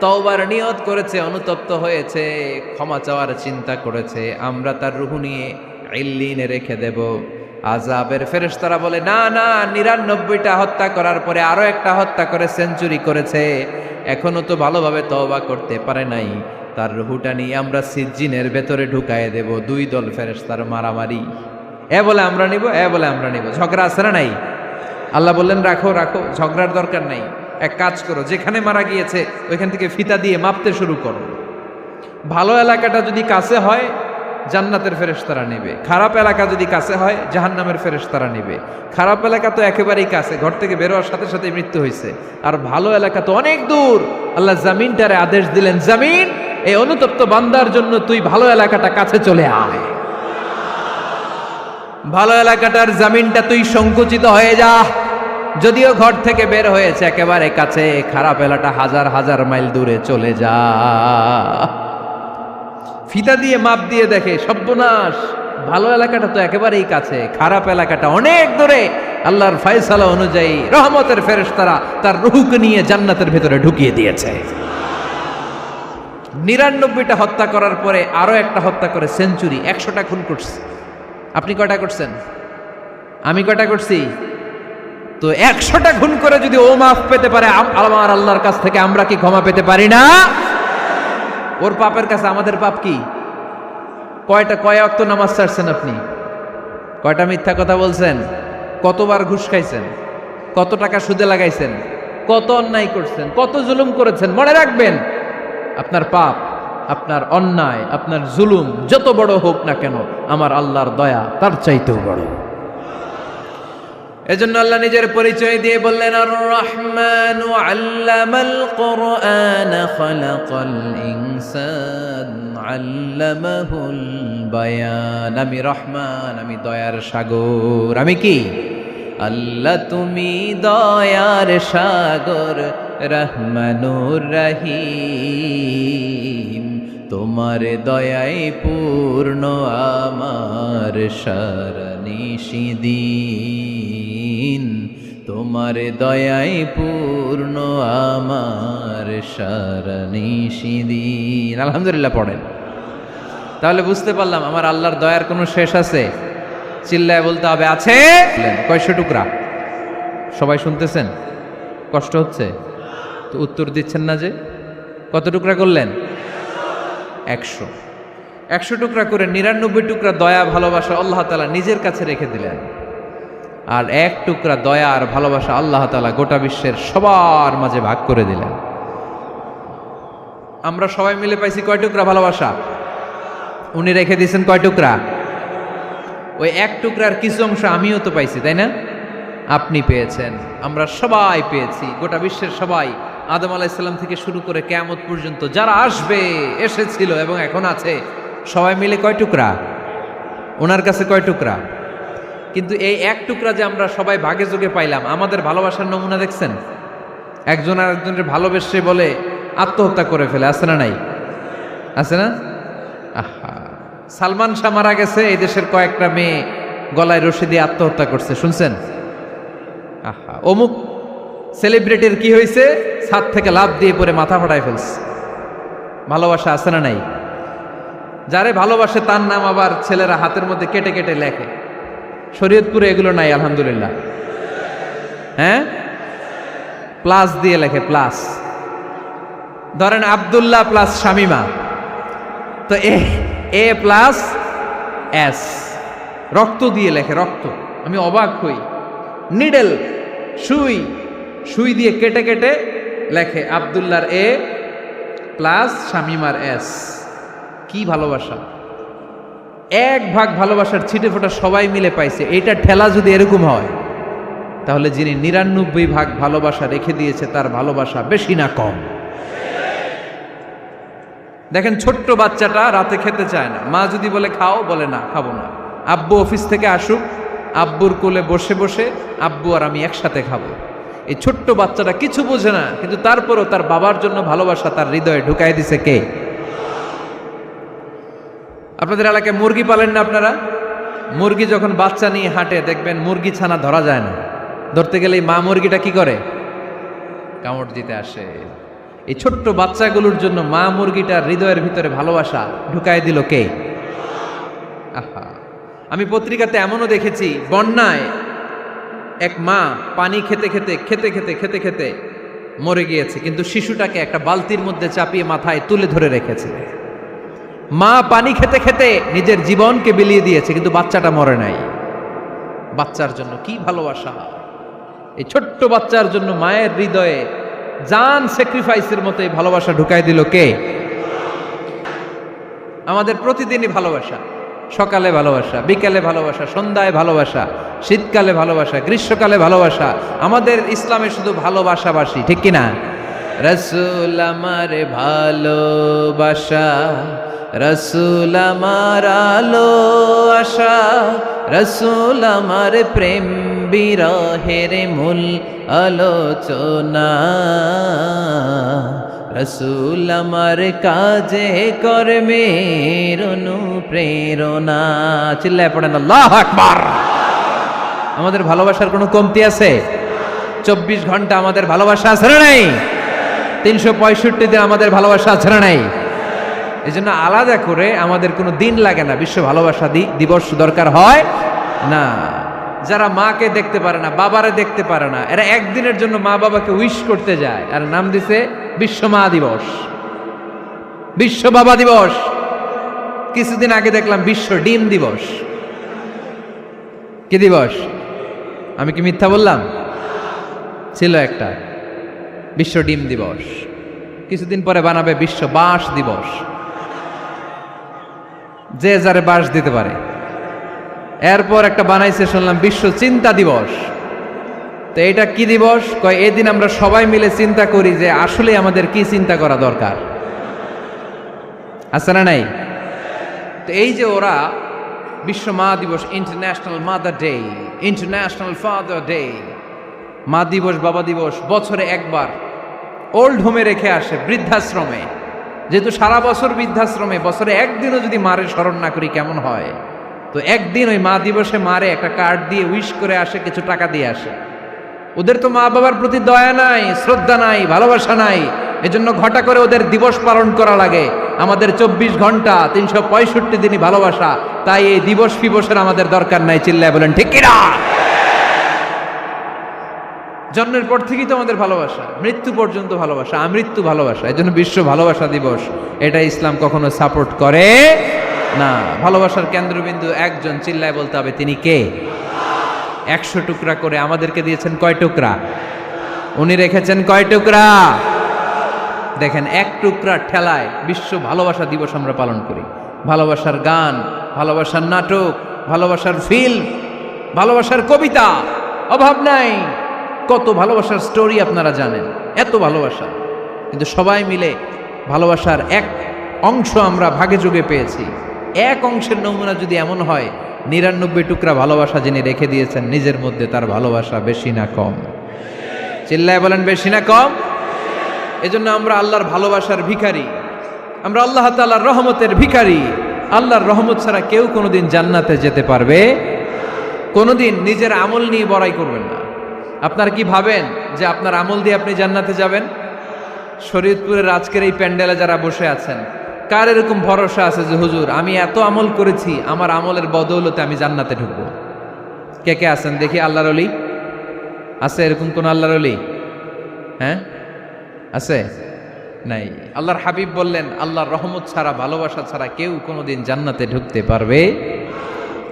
তওবার নিয়ত করেছে, অনুতপ্ত হয়েছে, ক্ষমা চাওয়ার চিন্তা করেছে, আমরা তার রুহু নিয়ে ইল্লিনে রেখে দেব। আযাবের ফেরেশতারা বলে না না, ৯৯টা হত্যা করার পরে আরো একটা হত্যা করে সেঞ্চুরি করেছে, এখনো তো ভালোভাবে তওবা করতে পারে নাই, তার রুহুটা নিয়ে আমরা সিজ্জিনের ভেতরে ঢুকায়ে দেব। দুই দল ফেরেশতার মারামারি, এ বলে আমরা নিব, এ বলে আমরা নিব, ঝগড়া আছে না নাই? আল্লাহ বললেন রাখো রাখো, ঝগড়ার দরকার নাই, এক কাজ করো, যেখানে মারা গিয়েছে ওইখান থেকে ফিতা দিয়ে মাপতে শুরু করো। ভালো এলাকাটা যদি কাছে হয় জান্নাতের ফেরেশতারা নেবে, খারাপ এলাকা যদি কাছে হয় জাহান্নামের ফেরেশতারা নেবে। খারাপ এলাকা তো একেবারেই কাছে, ঘর থেকে বেরোয়ার সাথে সাথে মৃত্যু হয়েছে, আর ভালো এলাকা তো অনেক দূর। আল্লাহ জামিনটারে আদেশ দিলেন, জামিন এই অনুতপ্ত বান্দার জন্য তুই ভালো এলাকাটা কাছে চলে আয়, ভালো এলাকাটার জামিনটা তুই সংকুচিত হয়ে যা। যদিও ঘর থেকে বের হয়েছে একেবারে কাছে, খারাপ এলাকা হাজার হাজার মাইল দূরে চলে যা। ফিতা দিয়ে মাপ দিয়ে দেখে সর্বনাশ, ভালো এলাকাটা তো একেবারেই কাছে, খারাপ এলাকাটা অনেক দূরে। আল্লাহর ফয়সালা অনুযায়ী রহমতের ফেরেশতারা তার রূহকে নিয়ে জান্নাতের ভেতরে ঢুকিয়ে দিয়েছে। ৯৯টা হত্যা করার পরে আরো একটা হত্যা করে সেঞ্চুরি, ১০০টা খুন করছে। আপনি কয়টা করছেন? আমি কয়টা করছি? তো ১০০টা খুন করে যদি ও মাফ পেতে পারে আমার আল্লাহর কাছ থেকে, আমরা কি ক্ষমা পেতে পারি না? ওর পাপের কাছে আমাদের পাপ কি? কয় ওয়াক্ত নামাজ ছাড়ছেন আপনি? কয়টা মিথ্যা কথা বলছেন? কতবার ঘুষ খাইছেন? কত টাকা সুদে লাগাইছেন? কত অন্যায় করছেন? কত জুলুম করেছেন? মনে রাখবেন, আপনার পাপ, আপনার অন্যায়, আপনার জুলুম যত বড় হোক না কেন, আমার আল্লাহর দয়া তার চাইতেও বড়। এজন্য আল্লাহ নিজের পরিচয় দিয়ে বললেন, আর রহমানু আল্লামাল কুরআন খালাকাল ইনসান আল্লামাহুল বায়ান। আমি রহমান, আমি দয়ার সাগর। আমি কি? আল্লাহ তুমি দয়ার সাগর, রহমানুর রহিম। তোমার দয়ায় পূর্ণ আমার সারানিশিদিন, তোমার দয়ায় পূর্ণ আমার সারানিশিদিন। আলহামদুলিল্লাহ পড়েন। তাহলে বুঝতে পারলাম আমার আল্লাহর দয়ার কোনো শেষ আছে? চিল্লায় বলতে হবে আছে। কয়শো টুকরা? সবাই শুনতেছেন? কষ্ট হচ্ছে তো উত্তর দিচ্ছেন না যে? কত টুকরা করলেন? ১০০। ১০০ টুকরা করে ৯৯ টুকরা দয়া ভালোবাসা আল্লাহ তাআলা নিজের কাছে রেখে দিলেন, আর ১ টুকরা দয়া আর ভালোবাসা আল্লাহ তাআলা গোটা বিশ্বের সবার মাঝে ভাগ করে দিলেন। আমরা সবাই মিলে পাইছি কয় টুকরা ভালোবাসা? উনি রেখে দিয়েছেন কয় টুকরা? ওই ১ টুকরার কিছু অংশ আমিও তো পাইছি, তাই না? আপনি পেয়েছেন, আমরা সবাই পেয়েছি, গোটা বিশ্বের সবাই, আদম আলাইহিস সালাম থেকে শুরু করে কিয়ামত পর্যন্ত যারা আসবে, এসেছিল এবং এখন আছে, সবাই মিলে কয় টুকরা? ওনার কাছে কয় টুকরা? কিন্তু এই ১ টুকরা যে আমরা সবাই ভাগে যোগে পাইলাম, আমাদের ভালোবাসার নমুনা দেখছেন? একজন আর একজনের ভালোবেসে বলে আত্মহত্যা করে ফেলে, আছে না নাই? আছে না? আহা, সালমান শাহ মারা গেছে, এই দেশের কয়েকটা মেয়ে গলায় রশি দিয়ে আত্মহত্যা করছে, শুনছেন? আহা, অমুক সেলিব্রিটির কি হয়েছে, ছাদ থেকে লাফ দিয়ে পরে মাথা ফাটায় ফেলছে। ভালোবাসা আছে না নাই? যারে ভালোবাসে তার নাম আবার ছেলেরা হাতের মধ্যে কেটে কেটে লেখে। শরীয়তপুরে এগুলো নাই, আলহামদুলিল্লাহ। হ্যাঁ, প্লাস দিয়ে লেখে, প্লাস। ধরেন আব্দুল্লাহ প্লাস শামিমা, তো এ প্লাস এস, রক্ত দিয়ে লেখে, রক্ত। আমি অবাক হই, নিডেল, সুই, সুই দিয়ে কেটে কেটে লেখে আব্দুল্লাহর এ প্লাস শামিমার এস। কি ভালোবাসা! এক ভাগ ভালোবাসার ছিটে ফোটা সবাই মিলে পাইছে। এইটা ঠেলা যদি এরকম হয়, তাহলে যিনি ৯৯ ভাগ ভালোবাসা রেখে দিয়েছে তার ভালোবাসা বেশি না কম? দেখেন, ছোট্ট বাচ্চাটা রাতে খেতে চায় না, মা যদি বলে খাও, বলে না, খাবো না। আব্বু অফিস থেকে আসুক, আব্বুর কোলে বসে বসে আব্বু আর আমি একসাথে খাবো। এই ছোট্ট বাচ্চাটা কিছু বোঝে না, কিন্তু তারপরও তার বাবার জন্য ভালোবাসা তার হৃদয়ে ঢুকাই দিছে কে? আপনাদের এলাকায় মুরগি পালেন না আপনারা? মুরগি যখন বাচ্চা নিয়ে হাঁটে, দেখবেন মুরগি ছানা ধরা যায় না, ধরতে গেলে মা মুরগিটা কি করে? কামড় দিতে আসে। এই ছোট্ট বাচ্চাগুলোর জন্য মা মুরগিটার হৃদয়ের ভিতরে ভালোবাসা ঢুকাই দিল কে? আহা, আমি পত্রিকাতে এমনও দেখেছি, বন্যায় এক মা পানি খেতে খেতে খেতে খেতে খেতে খেতে মরে গিয়েছে, কিন্তু শিশুটাকে একটা বালতির মধ্যে চাপিয়ে মাথায় তুলে ধরে রেখেছে। মা পানি খেতে খেতে নিজের জীবনকে বিলিয়ে দিয়েছে, কিন্তু বাচ্চাটা মরে নাই। বাচ্চার জন্য কি ভালোবাসা! এই ছোট্ট বাচ্চার জন্য মায়ের হৃদয়ে জান স্যাক্রিফাইসের মতো এই ভালোবাসা ঢুকাই দিল কে? আমাদের প্রতিদিনই ভালোবাসা, সকালে ভালোবাসা, বিকালে ভালোবাসা, সন্ধ্যায় ভালোবাসা, শীতকালে ভালোবাসা, গ্রীষ্মকালে ভালোবাসা। আমাদের ইসলামে শুধু ভালোবাসাবাসি, ঠিক কিনা? রাসূল আমার ভালোবাসা, রাসূল আমার আলো আশা, রাসূল আমার প্রেম বিরহের মূল আলোচনা, রাসূল আমার কাজে কর্মের অনুপ্রেরণা। চিল্লায় পড়েন আল্লাহু আকবার। আমাদের ভালোবাসার কোনো কমতি আছে? 24 ঘন্টা আমাদের ভালোবাসা আছে না নাই? 365 দিন আমাদের ভালোবাসা আছে না নাই? এই জন্য আলাদা করে আমাদের কোনো দিন লাগে না, বিশ্ব ভালোবাসা দিবস দরকার হয় না। যারা মাকে দেখতে পারে না, বাবারে দেখতে পারে না, এরা একদিনের জন্য মা বাবাকে উইশ করতে যায়, আর নাম দিছে বিশ্ব মা দিবস, বিশ্ব বাবা দিবস। কিছুদিন আগে দেখলাম বিশ্ব ডিম দিবস। কি দিবস? আমি কি মিথ্যা বললাম? ছিল একটা বিশ্ব ডিম দিবস। কিছুদিন পরে বানাবে বিশ্ব বাঁশ দিবস, যে যারে বাঁশ দিতে পারে। এরপর একটা বানাইছে শুনলাম বিশ্ব চিন্তা দিবস। তো এটা কি দিবস? কয় এদিন আমরা সবাই মিলে চিন্তা করি যে আসলে আমাদের কি চিন্তা করা দরকার, আছে না নাই? তো এই যে ওরা বিশ্ব মা দিবস, international mother day, international father day, মা দিবস, বাবা দিবস, বছরে একবার ওল্ড হোমে রেখে আসে, বৃদ্ধাশ্রমে। যেহেতু সারা বছর বৃদ্ধাশ্রমে, বছরে একদিনও যদি মারে স্মরণ না করি কেমন হয়? তো একদিন ওই মা দিবসে মারে একটা কার্ড দিয়ে উইশ করে আসে, কিছু টাকা দিয়ে আসে। ওদের তো মা বাবার প্রতি দয়া নাই, শ্রদ্ধা নাই, ভালোবাসা নাই, এজন্য ঘটা করে ওদের দিবস পালন করা লাগে। আমাদের 24 ঘন্টা 365 দিনই ভালোবাসা, তাই এই দিবস ফিবসের আমাদের দরকার নাই। চিল্লায় বলেন ঠিক কিনা? জন্মের পর থেকেই তো আমাদের ভালোবাসা, মৃত্যু পর্যন্ত ভালোবাসা, আমৃত্যু ভালোবাসা। এই জন্য বিশ্ব ভালোবাসা দিবস, এটা ইসলাম কখনো সাপোর্ট করে না। ভালোবাসার কেন্দ্রবিন্দু একজন, চিল্লায় বলতে হবে তিনি কে? 100 টুকরা করে আমাদেরকে দিয়েছেন কয় টুকরা? উনি রেখেছেন কয় টুকরা? দেখেন, এক টুকরা ঠেলায় বিশ্ব ভালোবাসা দিবস আমরা পালন করি। ভালোবাসার গান, ভালোবাসার নাটক, ভালোবাসার ফিল্ম, ভালোবাসার কবিতা, অভাব নাই। কত ভালোবাসার স্টোরি আপনারা জানেন, এত ভালোবাসা। কিন্তু সবাই মিলে ভালোবাসার এক অংশ আমরা ভাগে যোগে পেয়েছি। এক অংশের নমুনা যদি এমন হয়, 99 টুকরা ভালোবাসা যিনি রেখে দিয়েছেন নিজের মধ্যে, তার ভালোবাসা বেশি না কম? চিল্লায় বলেন বেশি না কম? এজন্য আমরা আল্লাহর ভালোবাসার ভিখারি, আমরা আল্লাহ তাআলার রহমতের ভিখারি। আল্লাহর রহমত ছাড়া কেউ কোনোদিন জান্নাতে যেতে পারবে? কোনোদিন নিজের আমল নিয়ে বড়াই করবেন না। আপনারা কি ভাবেন যে আপনার আমল দিয়ে আপনি জান্নাতে যাবেন? শরীয়তপুরের আজকের এই প্যান্ডেলে যারা বসে আছেন, কার এরকম ভরসা আছে যে হুজুর আমি এত আমল করেছি, আমার আমলের বদৌলতে আমি জান্নাতে ঢুকবো? কে কে আছেন দেখি আল্লাহর ওলি? আছে এরকম কোন আল্লাহর ওলি? হ্যাঁ, আছে? নাই। আল্লাহর হাবিব বললেন, আল্লাহর রহমত ছাড়া, ভালোবাসা ছাড়া কেউ কোনোদিন জান্নাতে ঢুকতে পারবে।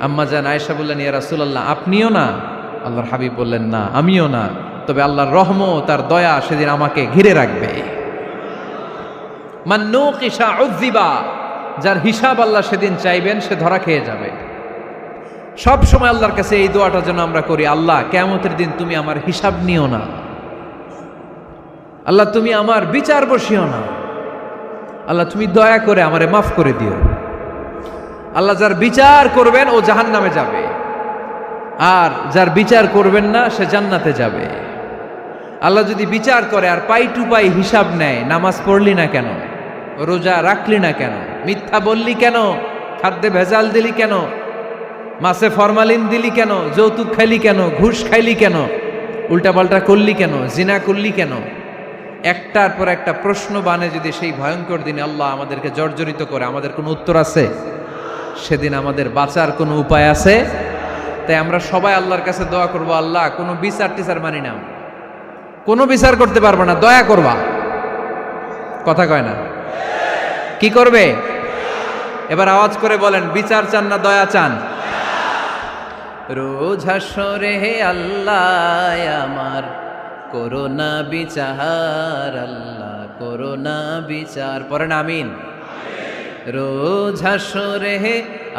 আম্মা জান আয়েশা বললেন, ইয়া রাসূলুল্লাহ, আপনিও না? আল্লাহর হাবিব বললেন, না, আমিও না, তবে আল্লাহর রহমত আর দয়া সেদিন আমাকে ঘিরে রাখবে। মান নুকিশা উযিবা, যার হিসাব আল্লাহ সেদিন চাইবেন সে ধরা খেয়ে যাবে। সব সময় আল্লাহর কাছে এই দোয়াটা যেন আমরা করি, আল্লাহ কিয়ামতের দিন তুমি আমার হিসাব নিও না, আল্লাহ তুমি আমার বিচার বসিও না, আল্লাহ তুমি দয়া করে আমারে মাফ করে দিও। আল্লাহ যার বিচার করবেন ও জাহান্নামে যাবে, আর যার বিচার করবেন না সে জান্নাতে যাবে। আল্লাহ যদি বিচার করে আর পাই টু পাই হিসাব নেয়, নামাজ পড়লি না কেন, রোজা রাখলি না কেন, মিথ্যা বললি কেন, খাদ্যে ভেজাল দিলি কেন, মাছে ফরমালিন দিলি কেন, যৌতুক খাইলি কেন, ঘুষ খাইলি কেন, উল্টাপাল্টা করলি কেন, জিনা করলি কেন, একটার পর একটা প্রশ্ন বানে যদি সেই ভয়ঙ্কর দিনে আল্লাহ আমাদেরকে জর্জরিত করে, আমাদের কোনো উত্তর আছে? সেদিন আমাদের বাঁচার কোনো উপায় আছে? তাই আমরা সবাই আল্লাহর কাছে দোয়া করবো, আল্লাহ কোনো বিচার টিচার মানি না, কোনো বিচার করতে পারবো না, দয়া করবা। কথা কয় না? কি করবে? এবার আওয়াজ করে বলেন, বিচার চান না দয়া চান? রোজ হাসরে হে আল্লাহ আমার করোনা বিচার, আল্লাহ করোনা বিচার, পড়েন আমিন। রোজ হাসরে হে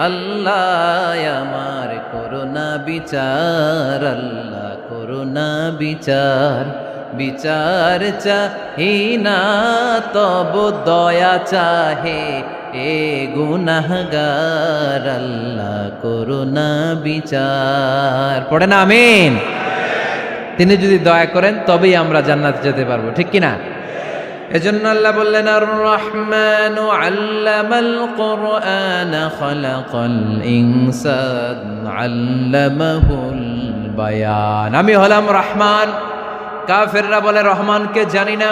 আল্লাহ আমার করোনা বিচার, আল্লাহ করোনা বিচার, বিচার চাহি না তব দয়া চাহে এ গুনাহগার, আল্লাহ করোনা বিচার, পড়েন আমিন। তিনি যদি দয়া করেন তবেই আমরা জান্নাতে যেতে পারবো, ঠিক কিনা? এজন্য আল্লাহ বললেন, আর রহমানু আল্লামাল কুরআন খালাকাল ইনসান আল্লামাহুল বায়ান। আমি হলাম রহমান। কাফেররা বলে রহমানকে জানি না,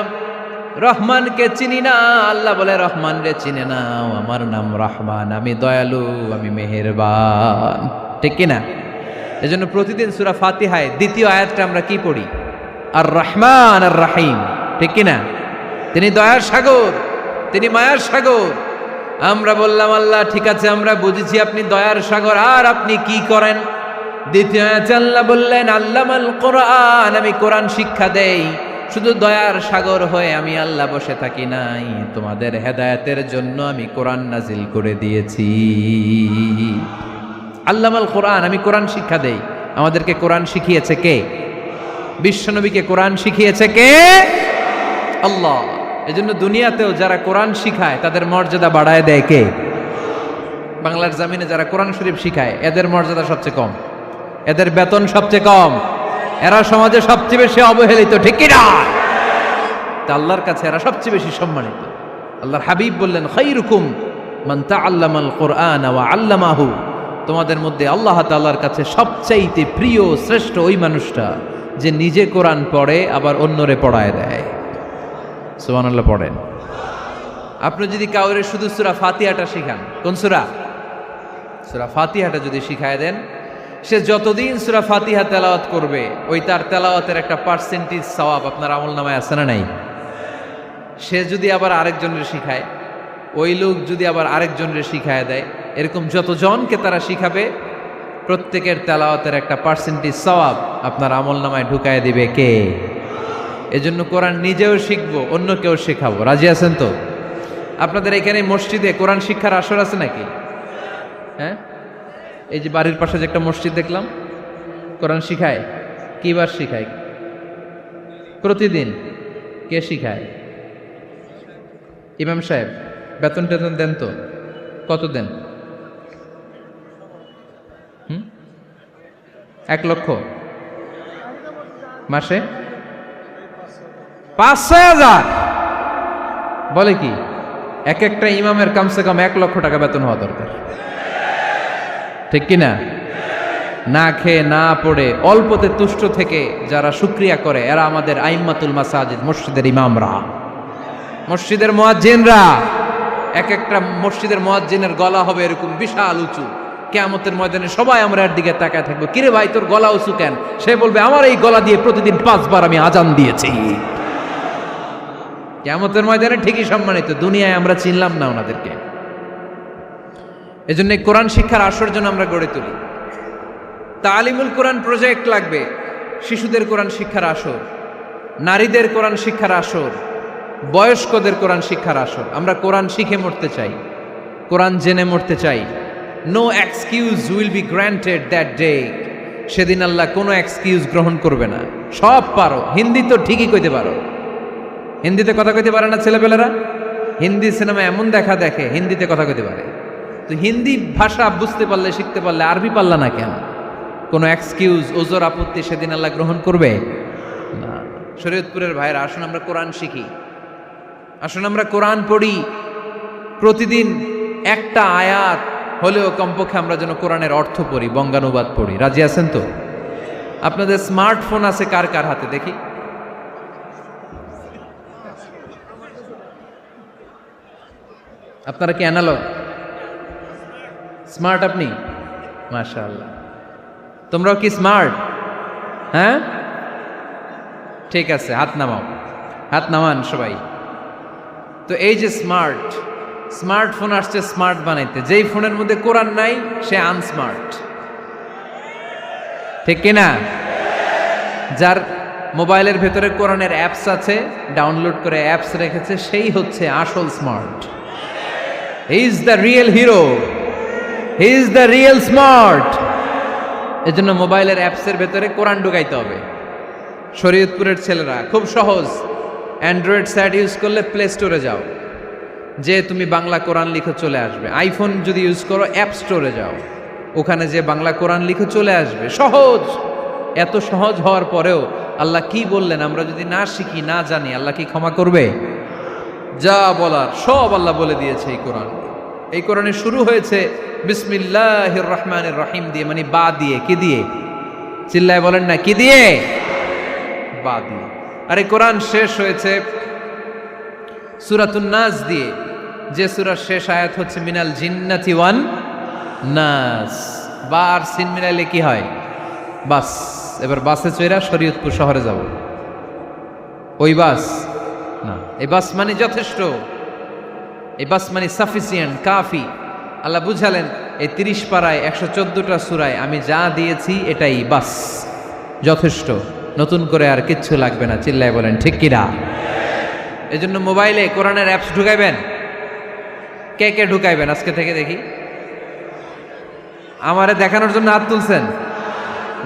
রহমানকে চিনি না। আল্লাহ বলে রহমান রে চিনে নাও, আমার নাম রহমান, আমি দয়ালু, আমি মেহেরবান, ঠিক কিনা? এজন্য প্রতিদিন সূরা ফাতিহায় দ্বিতীয় আয়াতটা আমরা কি পড়ি? আর রহমান আর রাহিম, ঠিক কিনা? তিনি দয়ার সাগর, তিনি মায়ার সাগর। আমরা বললাম, আল্লাহ ঠিক আছে, আমরা বুঝেছি আপনি দয়ার সাগর, আর আপনি কি করেন? দ্বিতীয় আয়াতে আল্লাহ বললেন, আল্লামাল কোরআন, আমি কোরআন শিক্ষা দেই। শুধু দয়ার সাগর হয়ে আমি আল্লাহ বসে থাকি নাই, তোমাদের হেদায়েতের জন্য আমি কোরআন নাজিল করে দিয়েছি। আল্লামাল কোরআন, আমি কোরআন শিক্ষা দেই। আমাদেরকে কোরআন শিখিয়েছে কে? বিশ্বনবীকে কোরআন শিখিয়েছে কে? আল্লাহ। এজন্য দুনিয়াতেও যারা কোরআন শিখায় তাদের মর্যাদা বাড়ায় দেয় কে? বাংলার জমিনে যারা কোরআন শরীফ শিখায় এদের মর্যাদা সবচেয়ে কম, এদের বেতন সবচেয়ে কম, এরা সমাজে সবচেয়ে বেশি অবহেলিত, ঠিক কিনা? তা আল্লাহর কাছে এরা সবচেয়ে বেশি সম্মানিত। আল্লাহর হাবিব বললেন, খায়রুকুম মান তাআল্লামাল কুরআন ওয়া আল্লামাহু, তোমাদের মধ্যে আল্লাহ তাআলার কাছে সবচাইতে প্রিয় শ্রেষ্ঠ ওই মানুষটা যে নিজে কোরআন পড়ে আবার অন্যরে পড়ায় দেয়। সুবহানাল্লাহ পড়েন। আপনি যদি কাউরে শুধু সূরা ফাতিহাটা শিখান, কোন সূরা? সূরা ফাতিহাটা যদি শিখায় দেন, সে যতদিন সূরা ফাতিহা তেলাওয়াত করবে ওই তার তেলাওয়াতের একটা পার্সেন্টেজ সওয়াব আপনার আমলনামায় আছে না নাই? সে যদি আবার আরেকজনের শিখায়, ওই লোক যদি আবার আরেকজনের শিখায় দেয়, এরকম যতজনকে তারা শিখাবে প্রত্যেকের তেলাওয়াতের একটা পার্সেন্টেজ সওয়াব আপনার আমলনামায় ঢুকায় দিবে কে? এজন্য কোরআন নিজেও শিখবো, অন্যকেও শেখাবো। রাজি আছেন তো? আপনাদের এখানে মসজিদে কোরআন শিক্ষার আসর আছে নাকি? হ্যাঁ, এই যে বাড়ির পাশে যে একটা মসজিদ দেখলাম, কোরআন শিখায়। কিবার শিখায়? প্রতিদিন। কে শিখায়? ইমাম সাহেব। বেতন টেতন দেন তো? কত দেন? 1 লক্ষ মাসে? 5-6 হাজার? বলে কি? এক একটা ইমামের কমসে কম 1 লক্ষ টাকা বেতন হওয়া দরকার, ঠিক কিনা? না খেয়ে না পড়ে অল্পতে তুষ্ট থেকে যারা শুকরিয়া করে এরা আমাদের আইম্মাতুল মাসাজিদ, মসজিদের ইমামরা, মসজিদের মুয়াজ্জিনরা। এক একটা মসজিদের মুয়াজ্জিনের গলা হবে এরকম বিশাল উঁচু, কিয়ামতের ময়দানে সবাই আমরা এর দিকে তাকায় থাকবো, কিরে ভাই তোর গলা উঁচু কেন? সে বলবে আমার এই গলা দিয়ে প্রতিদিন 5 বার আমি আজান দিয়েছি। কিয়ামতের ময়দানে ঠিকই সম্মানিত, দুনিয়ায় আমরা চিনলাম না ওনাদেরকে। এজন্য কোরআন শিক্ষার আসর জন্য আমরা গড়ে তুলি। তালিমুল কোরআন প্রজেক্ট লাগবে, শিশুদের কোরআন শিক্ষার আসর, নারীদের কোরআন শিক্ষার আসর, বয়স্কদের কোরআন শিক্ষার আসর। আমরা কোরআন শিখে মরতে চাই, কোরআন জেনে মরতে চাই। No excuse will be granted that day. সেদিন আল্লাহ কোনো এক্সকিউজ গ্রহণ করবে না। সব পারো, হিন্দি তো ঠিকই কইতে পারো, হিন্দিতে কথা কইতে পারে না ছেলেপেলেরা? হিন্দি সিনেমা এমন দেখা দেখে হিন্দিতে কথা কইতে পারে। তো হিন্দি ভাষা বুঝতে পারলে, শিখতে পারলে আরবি পারলা না কেন? কোনো এক্সকিউজ, ওজর, আপত্তি সেদিন আল্লাহ গ্রহণ করবে না। শরীয়তপুরের ভাইরা, আসুন আমরা কোরআন শিখি, আসুন আমরা কোরআন পড়ি। প্রতিদিন একটা আয়াত হলেও কমপক্ষে আমরা যেন কোরআনের অর্থ পড়ি, বঙ্গানুবাদ পড়ি। রাজি আছেন তো? আপনাদের স্মার্টফোন আছে কার কার হাতে দেখি? আপনারা কি অ্যানালগ? স্মার্ট আপনি? মাশাআল্লাহ। তোমরাও কি স্মার্ট? হ্যাঁ, ঠিক আছে, হাত নামাও, হাত নামান সবাই। তো এই যে স্মার্টফোন আসছে স্মার্ট বানাইতে, যেই ফোনের মধ্যে কোরআন নাই সে আনস্মার্ট, ঠিক কিনা? যার মোবাইলের ভেতরে কোরআনের অ্যাপস আছে, ডাউনলোড করে অ্যাপস রেখেছে, সেই হচ্ছে আসল smart. He is the real hero, he is the real smart. এজন্য মোবাইলের অ্যাপসের ভেতরে কোরআন ঢুকাইতে হবে। শরীয়তপুরের ছেলেরা খুব সহজ, অ্যান্ড্রয়েড স্যাট ইউজ করলে প্লে স্টোরে যাও, যে তুমি বাংলা কোরআন লিখে চলে আসবে। আইফোন যদি ইউজ করো অ্যাপ স্টোরে যাও, ওখানে যে বাংলা কোরআন লিখে চলে আসবে। সহজ। এত সহজ হওয়ার পরেও আল্লাহ কি বললেন আমরা যদি না শিখি, না জানি, আল্লাহ কি ক্ষমা করবে? যা বলার সব আল্লাহ বলে দিয়েছে এই কোরআন। এই কোরআনে শুরু হয়েছে বিসমিল্লাহির রহমানির রহিম দিয়ে, মানে বা দিয়ে। কি দিয়ে? চিল্লায় বলেন না, কি দিয়ে? বা দিয়ে। আর এই কোরআন শেষ হয়েছে সূরাতুন নাস দিয়ে, যে সূরার শেষ আয়াত হচ্ছে মিনাল জিন্নাতি ওয়ান নাস। বা আর সিন মিলাইলে কি হয়? বাস। এবার বাসে চড়া শরীয়তপুর শহরে যাব। ওই বাস না, এই বাস মানে যথেষ্ট, এই বাস মানে সাফিসিয়েন্ট, কাফি। আল্লাহ বুঝালেন এই 30 পারায় 114টা সূরায় আমি যা দিয়েছি এটাই বাস, যথেষ্ট, নতুন করে আর কিচ্ছু লাগবে না। চিল্লায় বলেন ঠিক কিনা? এই জন্য মোবাইলে কোরআনের অ্যাপস ঢুকাইবেন। কে কে ঢুকাইবেন আজকে থেকে দেখি? আমারে দেখানোর জন্য হাত তুলছেন?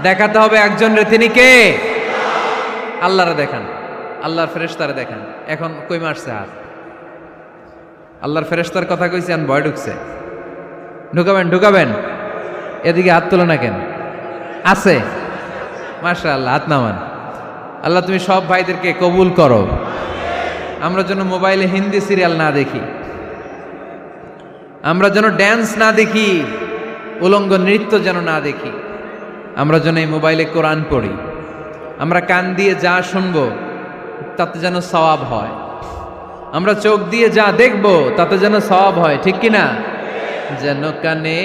দেখাতে হবে একজন রে, তিনি কে? আল্লাহরে দেখান, আল্লাহর ফেরেশতারে দেখান। এখন কই মারছে হাত? আল্লাহর ফেরেশতার কথা কইছি, আন ভয় ঢুকছে। ঢুকাবেন, ঢুকাবেন। এদিকে হাত তোলো না কেন? আছে? মাশাআল্লাহ, হাত নামান। আল্লাহ তুমি সব ভাইদেরকে কবুল করো। আমরা যেন মোবাইলে হিন্দি সিরিয়াল না দেখি, আমরা যেন ড্যান্স না দেখি, উলঙ্গ নৃত্য যেন না দেখি। আমরা যেন এই মোবাইলে কোরআন পড়ি। আমরা কান দিয়ে যা শুনবো তাতে যেন সওয়াব হয়। আমরা চোখ দিয়ে যা দেখবো তাতে যেন সওয়াব হয়, ঠিক কিনা? যেন কানে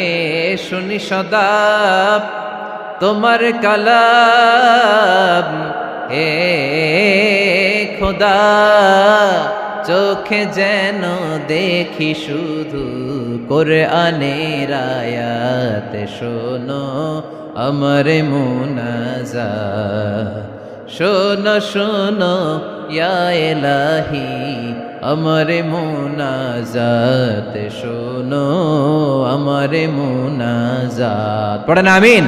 শুনি সদা তোমার কালাম, হে খোদা চোখে যেন দেখি শুধু কোরআনের আয়াত। শোনো আমার মুনাজাত, শোনো শোনো ইয়া ইলাহি আমার মুনাজাত, শোনো আমার মুনাজাত। পড়েন আমিন।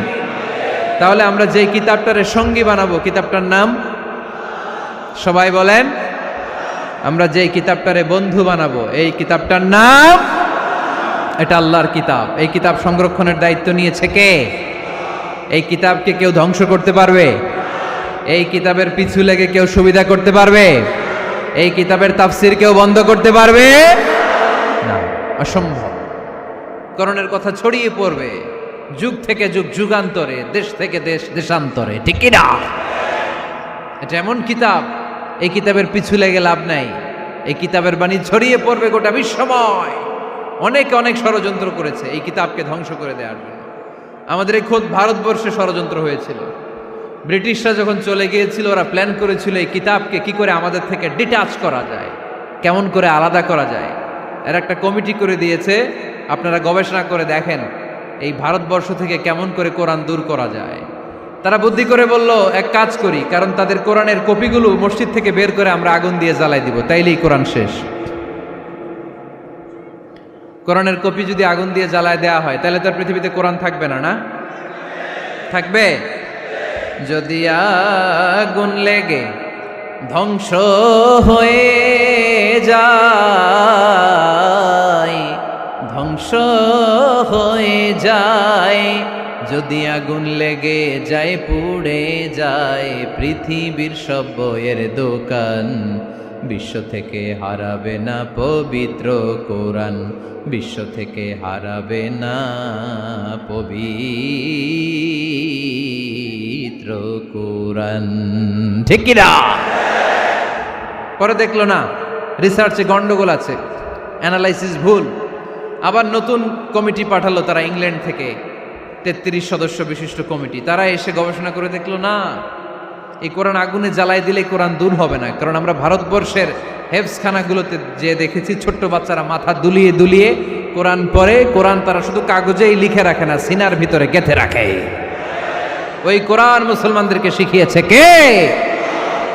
তাহলে আমরা যে কিতাবটারে সঙ্গী বানাবো, কিতাবটার নাম সবাই বলেন। আমরা যে কিতাবটারে বন্ধু বানাবো, এই কিতাবটার নাম, এটা আল্লাহর কিতাব। এই কিতাব সংরক্ষণের দায়িত্ব নিয়েছে কে? এই কিতাবকে কেউ ধ্বংস করতে পারবে? এই কিতাবের পিছু লেগে কেউ সুবিধা করতে পারবে? এই কিতাবের তাফসির কেউ বন্ধ করতে পারবে না, অসম্ভব। করণের কথা ছড়িয়ে পড়বে যুগ থেকে যুগ, যুগান্তরে, দেশ থেকে দেশ, দেশান্তরে, ঠিক কি না? এটা এমন কিতাব, এই কিতাবের পিছু লেগে লাভ নাই। এই কিতাবের বাণী ছড়িয়ে পড়বে গোটা বিশ্বময়। অনেকে অনেক ষড়যন্ত্র করেছে এই কিতাবকে ধ্বংস করে দেওয়ার জন্য। আমাদের এই খোদ ভারতবর্ষে ষড়যন্ত্র হয়েছিল। ব্রিটিশরা যখন চলে গিয়েছিল, ওরা প্ল্যান করেছিল এই কিতাবকে কি করে আমাদের থেকে ডিটাচ করা যায়, কেমন করে আলাদা করা যায়। এর একটা কমিটি করে দিয়েছে, আপনারা গবেষণা করে দেখেন এই ভারতবর্ষ থেকে কেমন করে কোরআন দূর করা যায়। তারা বুদ্ধি করে বলল, এক কাজ করি, কারণ তাদের কোরআনের কপিগুলো মসজিদ থেকে বের করে আমরা আগুন দিয়ে জ্বালাই দিব, তাইলেই কোরআন শেষ। কোরআনের কপি যদি আগুন দিয়ে জ্বালায় দেওয়া হয়, তাহলে তো আর পৃথিবীতে কোরআন থাকবে না, না থাকবে? যদি আগুন লেগে ধ্বংস হয়ে যায়, ধ্বংস হয়ে যায়, যদি আগুন লেগে যায় পুড়ে যায় পৃথিবীর সব বইয়ের দোকান, বিশ্ব থেকে হারাবে না পবিত্র কোরআন, বিশ্ব থেকে হারাবে না পবিত্র কোরআন। ঠিক কি না? পরে দেখলো না রিসার্চে গন্ডগোল আছে, অ্যানালাইসিস ভুল, আবার নতুন কমিটি পাঠালো তারা ইংল্যান্ড থেকে, 33 সদস্য বিশিষ্ট কমিটি। তারা এসে গবেষণা করে দেখলো না, এই কোরআন আগুনে জ্বালাই দিলে কোরআন দূর হবে না। কারণ আমরা ভারতবর্ষের হেফজখানাগুলোতে যে দেখেছি, ছোট্ট বাচ্চারা মাথা দুলিয়ে দুলিয়ে কোরআন পড়ে। কোরআন তারা শুধু কাগজেই লিখে রাখে না, সিনার ভিতরে গেঁথে রাখে। ওই কোরআন মুসলমানদেরকে শিখিয়েছে কে?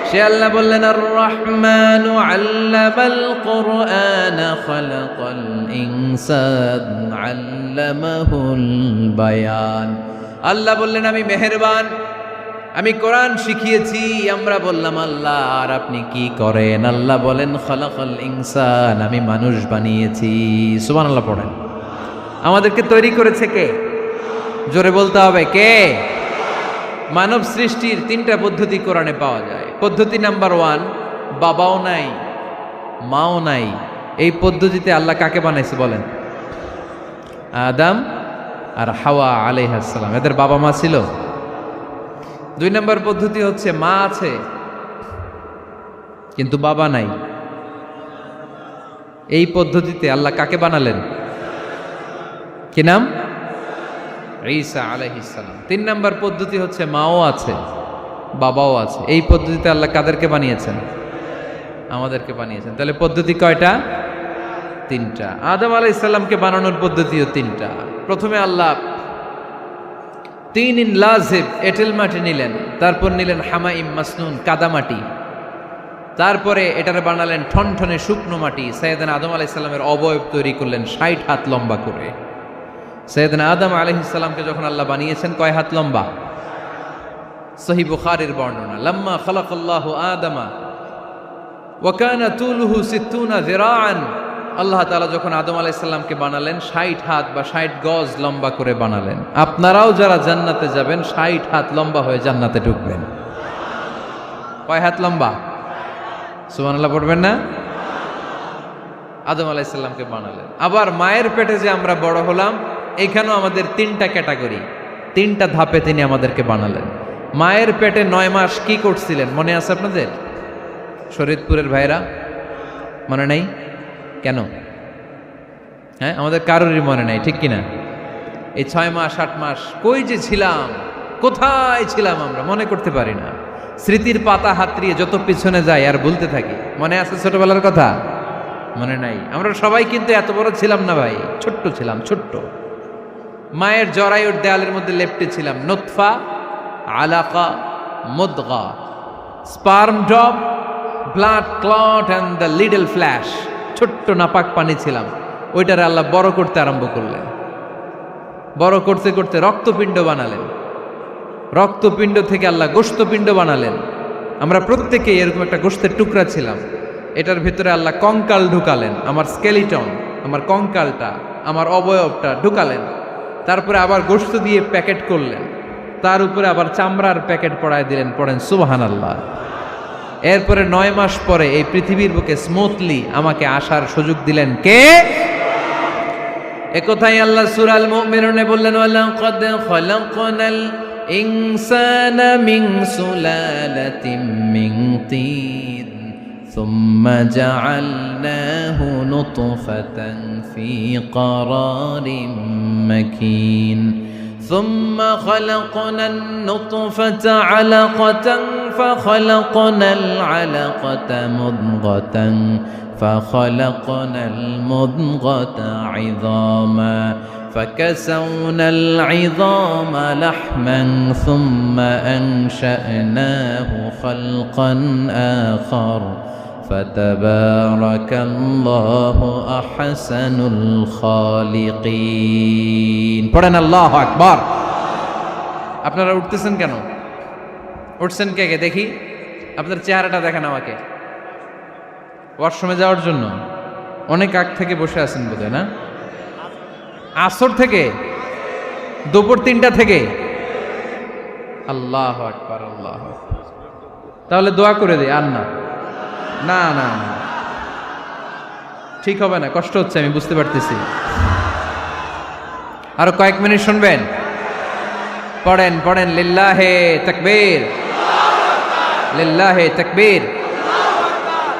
সে আল্লাহ বললেন, আর রহমানু আল্লামাল কোরআন খালাকাল ইনসান আল্লামাহুল বায়ান। আল্লাহ বললেন, আমি মেহেরবান, আমি কোরআন শিখিয়েছি। আমরা বললাম, আল্লাহ আর আপনি কি করেন? আল্লাহ বলেন, খালাকাল ইনসান, আমি মানুষ বানিয়েছি। সুবহানাল্লাহ পড়েন। আমাদেরকে তৈরি করেছে কে? জোরে বলতে হবে, কে? মানব সৃষ্টির 3টা পদ্ধতি কোরআনে পাওয়া যায়। পদ্ধতি নাম্বার 1, বাবাও নাই মাও নাই। এই পদ্ধতিতে আল্লাহ কাকে বানাইছে বলেন? আদম আর হাওয়া আলাইহিস সালাম, এদের বাবা মা ছিল। 2 নম্বর পদ্ধতি হচ্ছে মা আছে কিন্তু বাবা নাই। এই পদ্ধতিতে আল্লাহ কাকে বানালেন? কি নাম? ঈসা আলাইহিস সালাম। 3 নম্বর পদ্ধতি হচ্ছে মাও আছে বাবাও আছে। এই পদ্ধতিতে আল্লাহ কাদেরকে বানিয়েছেন? আমাদেরকে বানিয়েছেন। তাহলে পদ্ধতি কয়টা? 3টা। আদম আলাইহিস সালামকে বানানোর পদ্ধতিও 3টা। প্রথমে আল্লাহ 3 লাজিব এঁটেল মাটি নিলেন, তারপর নিলেন হামাইম মাসনুন কাদামাটি, তারপরে এটারে বানালেন ঠনঠনে শুকনো মাটি। সাইয়েদনা আদম আলাইহিস সালামের অবয়ব তৈরি করলেন 60 হাত লম্বা করে। সাইয়েদনা আদম আলাইহিস সালামকে যখন আল্লাহ বানিয়েছেন, কয় হাত লম্বা? সহিহ বুখারীর বর্ণনা, লাম্মা খালাকাল্লাহু আদামা ওয়া কানা তুলুহু 60 যিরাআন। আল্লাহ তাআলা যখন আদম আলাইহিস সালামকে বানালেন, 60 হাত বা 60 গজ লম্বা করে বানালেন। আপনারাও যারা জান্নাতে যাবেন, 60 হাত লম্বা হয়ে জান্নাতে ঢুকবেন। কয় হাত লম্বা? সুবহানাল্লাহ পড়বেন না? আদম আলাইহিস সালামকে বানালেন। আবার মায়ের পেটে যে আমরা বড় হলাম, এখানেও আমাদের 3টা ক্যাটাগরি, 3টা ধাপে তিনি আমাদেরকে বানালেন। মায়ের পেটে 9 মাস কি করছিলেন মনে আছে আপনাদের? শরীয়তপুরের ভাইরা মনে নাই কেন? হ্যাঁ, আমাদের কারোরই মনে নাই, ঠিক কিনা? এই 6 মাস 8 মাস কই যে ছিলাম, কোথায় ছিলাম আমরা মনে করতে পারি না। স্মৃতির পাতা হাতড়িয়ে যত পিছনে যাই আর ভুলতে থাকি। মনে আছে ছোটবেলার কথা? মনে নাই। আমরা সবাই কিন্তু এত বড় ছিলাম না ভাই, ছোট্ট ছিলাম, ছোট্ট। মায়ের জরায়ুর দেয়ালের মধ্যে লেপ্টে ছিলাম। নুতফা, আলাকা, মুদগা, sperm drop, blood clot and the little flesh. ছোট্ট নাপাক পানি ছিলাম। ওইটারে আল্লাহ বড় করতে আরম্ভ করলেন। বড় করতে করতে রক্তপিণ্ড বানালেন। রক্তপিণ্ড থেকে আল্লাহ গোশতপিণ্ড বানালেন। আমরা প্রত্যেকে এরকম একটা গোশতের টুকরা ছিলাম। এটার ভিতরে আল্লাহ কঙ্কাল ঢুকালেন, আমার স্কেলিটন, আমার কঙ্কালটা, আমার অবয়বটা ঢুকালেন। তারপরে আবার গোশত দিয়ে প্যাকেট করলেন, তার উপরে আবার চামড়ার প্যাকেট পড়ায় দিলেন। পড়েন সুবহানাল্লাহ। এরপরে 9 মাস পরে এই পৃথিবীর বুকে স্মুথলি আমাকে আসার সুযোগ দিলেন কে? একথাই আল্লাহ সূরা আল মুমিনুনে বললেন, ওয়ালাকাদ খালাকনাল ইনসানা মিন সুলালাতিন মিন তিন সুম্মা জাআলনাহু নুতফাতান ফি ক্বারারিন মাকিন ثم خلقنا النطفة علقة فخلقنا العلقة مضغة فخلقنا المضغة عظاما فكسونا العظام لحما ثم أنشأناه خلقا آخر فتبارك الله أحسن الخالقين পড়েন আল্লাহু আকবার। আপনারা উঠতেছেন কেন? উঠছেন কে কে দেখি? আপনার চেহারাটা দেখেন আমাকে। ওয়াশরুমে যাওয়ার জন্য অনেক আগ থেকে বসে আছেন বোধহয়, না? আসর থেকে, দুপুর 3টা থেকে। আল্লাহু আকবার, আল্লাহু আকবার। তাহলে দোয়া করে দিই। আর না না না না, ঠিক হবে না, কষ্ট হচ্ছে, আমি বুঝতে পারতেছি। আরো কয়েক মিনিট শুনবেন? পড়েন পড়েন, লিল্লাহে তাকবীর, লিল্লাহে তাকবীর,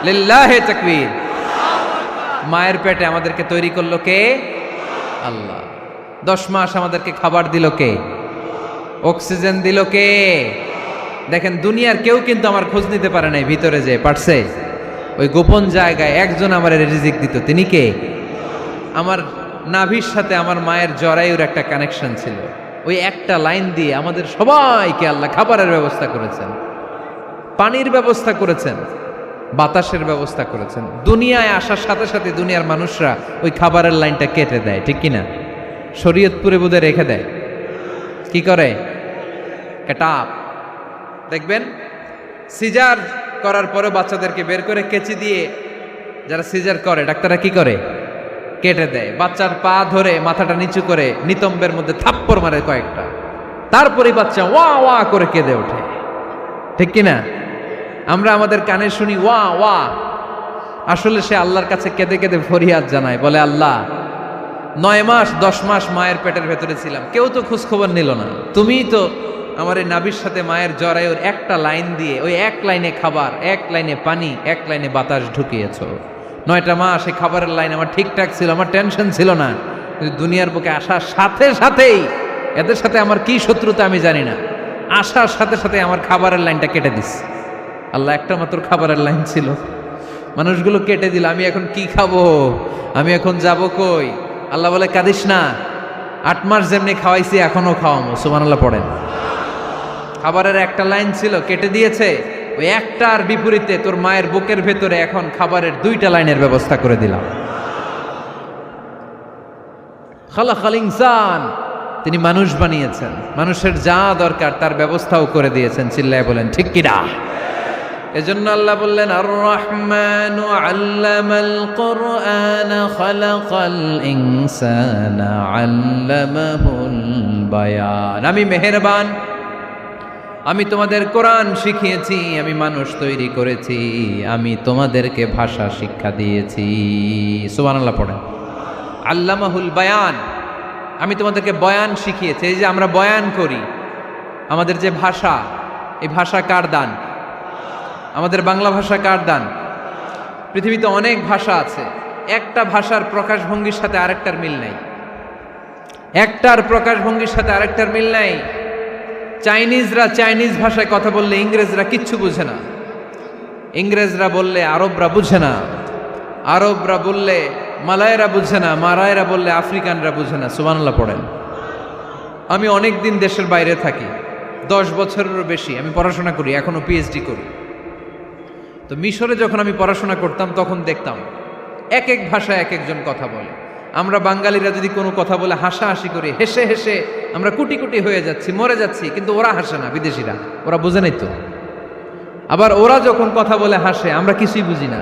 লিল্লাহে তাকবীর। মায়ের পেটে আমাদেরকে তৈরি করলো কে? আল্লাহ। 10 মাস আমাদেরকে খাবার দিল কে? অক্সিজেন দিল কে? দেখেন, দুনিয়ার কেউ কিন্তু আমার খোঁজ নিতে পারে নাই, ভিতরে যে পারছে, ওই গোপন জায়গায় একজন আমার রিজিক দিত। তিনি কে? আমার নাভির সাথে আমার মায়ের জরায়ুর একটা কানেকশন ছিল। ওই একটা লাইন দিয়ে আমাদের সবাইকে আল্লাহ খাবারের ব্যবস্থা করেছেন, পানির ব্যবস্থা করেছেন, বাতাসের ব্যবস্থা করেছেন। দুনিয়ায় আসার সাথে সাথে দুনিয়ার মানুষরা ওই খাবারের লাইনটা কেটে দেয়, ঠিক কিনা? শরীয়তপুরে বোধে রেখে দেয়। কি করে? কাটাপ। দেখবেন সিজার করার পরে বাচ্চাদেরকে বের করে কেচি দিয়ে, যারা সিজার করে ডাক্তাররা কি করে? কেটে দেয়। বাচ্চার পা ধরে মাথাটা নিচু করে নিতম্বের মধ্যে থাপ্পড় মারে কয়েকটা, তারপরে বাচ্চা ওয়া ওয়া করে কেঁদে ওঠে, ঠিক কিনা? আমরা আমাদের কানে শুনি ওয়া ওয়া, আসলে সে আল্লাহর কাছে কেঁদে কেঁদে ফরিয়াদ জানায়, বলে আল্লাহ 9 মাস 10 মাস মায়ের পেটের ভেতরে ছিলাম, কেউ তো খোঁজ খবর নিল না, তুমিই তো আমার এই নাভির সাথে মায়ের জরায়ুর একটা লাইন দিয়ে, ওই এক লাইনে খাবার, এক লাইনে পানি, এক লাইনে বাতাস ঢুকিয়েছো। 9টা মাস এই খাবারের লাইন আমার ঠিকঠাক ছিল, আমার টেনশন ছিল না। কিন্তু দুনিয়ার বুকে আসার সাথে সাথেই, এদের সাথে আমার কি শত্রুতা আমি জানি না, আসার সাথে সাথে আমার খাবারের লাইনটা কেটে দিস। আল্লাহ একটা মাত্র খাবারের লাইন ছিল, মানুষগুলো কেটে দিল। আমি এখন কি খাবো? আমি এখন যাব কই? আল্লাহ বলে কাঁদিস না, 8 মাস যেমনি খাওয়াইছি এখনো খাওয়াবো। সুবহানাল্লাহ পড়েন। খাবারের একটা লাইন ছিল, কেটে দিয়েছে। ওই একটার বিপরীতে তোর মায়ের বুকের ভেতরে এখন খাবারের 2টা লাইনের ব্যবস্থা করে দিলাম। খালাকাল ইনসান, তিনি মানুষ বানিয়েছেন, মানুষের যা দরকার তার ব্যবস্থাও করে দিয়েছেন। চিল্লায় বলেন ঠিক কিনা? এজন্য আল্লাহ বললেন আর রহমানু আল্লামাল কুরআন খালাকাল ইনসানা আল্লামাহুল বায়ান। আমি মেহেরবান, আমি তোমাদের কোরআন শিখিয়েছি, আমি মানুষ তৈরি করেছি, আমি তোমাদেরকে ভাষা শিক্ষা দিয়েছি। সুবহানাল্লাহ পড়েন। আল্লামাহুল বায়ান, আমি তোমাদেরকে বয়ান শিখিয়েছি। এই যে আমরা বয়ান করি, আমাদের যে ভাষা, এই ভাষা কার দান? আমাদের বাংলা ভাষা কার দান? পৃথিবীতে অনেক ভাষা আছে, একটা ভাষার প্রকাশভঙ্গির সাথে আরেকটার মিল নাই, একটার প্রকাশভঙ্গির সাথে আরেকটার মিল নাই। চাইনিজরা চাইনিজ ভাষায় কথা বললে ইংরেজরা কিচ্ছু বুঝে না, ইংরেজরা বললে আরবরা বুঝে না, আরবরা বললে মালায়রা বুঝে না, মারায়রা বললে আফ্রিকানরা বুঝে না। সুবহানাল্লাহ পড়েন। আমি অনেক দিন দেশের বাইরে থাকি, 10 বছরেরও বেশি আমি পড়াশোনা করি, এখনো পিএইচডি করি। তো মিশরে যখন আমি পড়াশোনা করতাম তখন দেখতাম এক এক ভাষায় এক একজন কথা বলে। আমরা বাঙালিরা যদি কোনো কথা বলে হাসাহাসি করি, হেসে হেসে আমরা কুটি কুটি হয়ে যাচ্ছি, মরে যাচ্ছি, কিন্তু ওরা হাসে না, বিদেশিরা, ওরা বোঝে নাই তো। আবার ওরা যখন কথা বলে হাসে, আমরা কিছুই বুঝি না।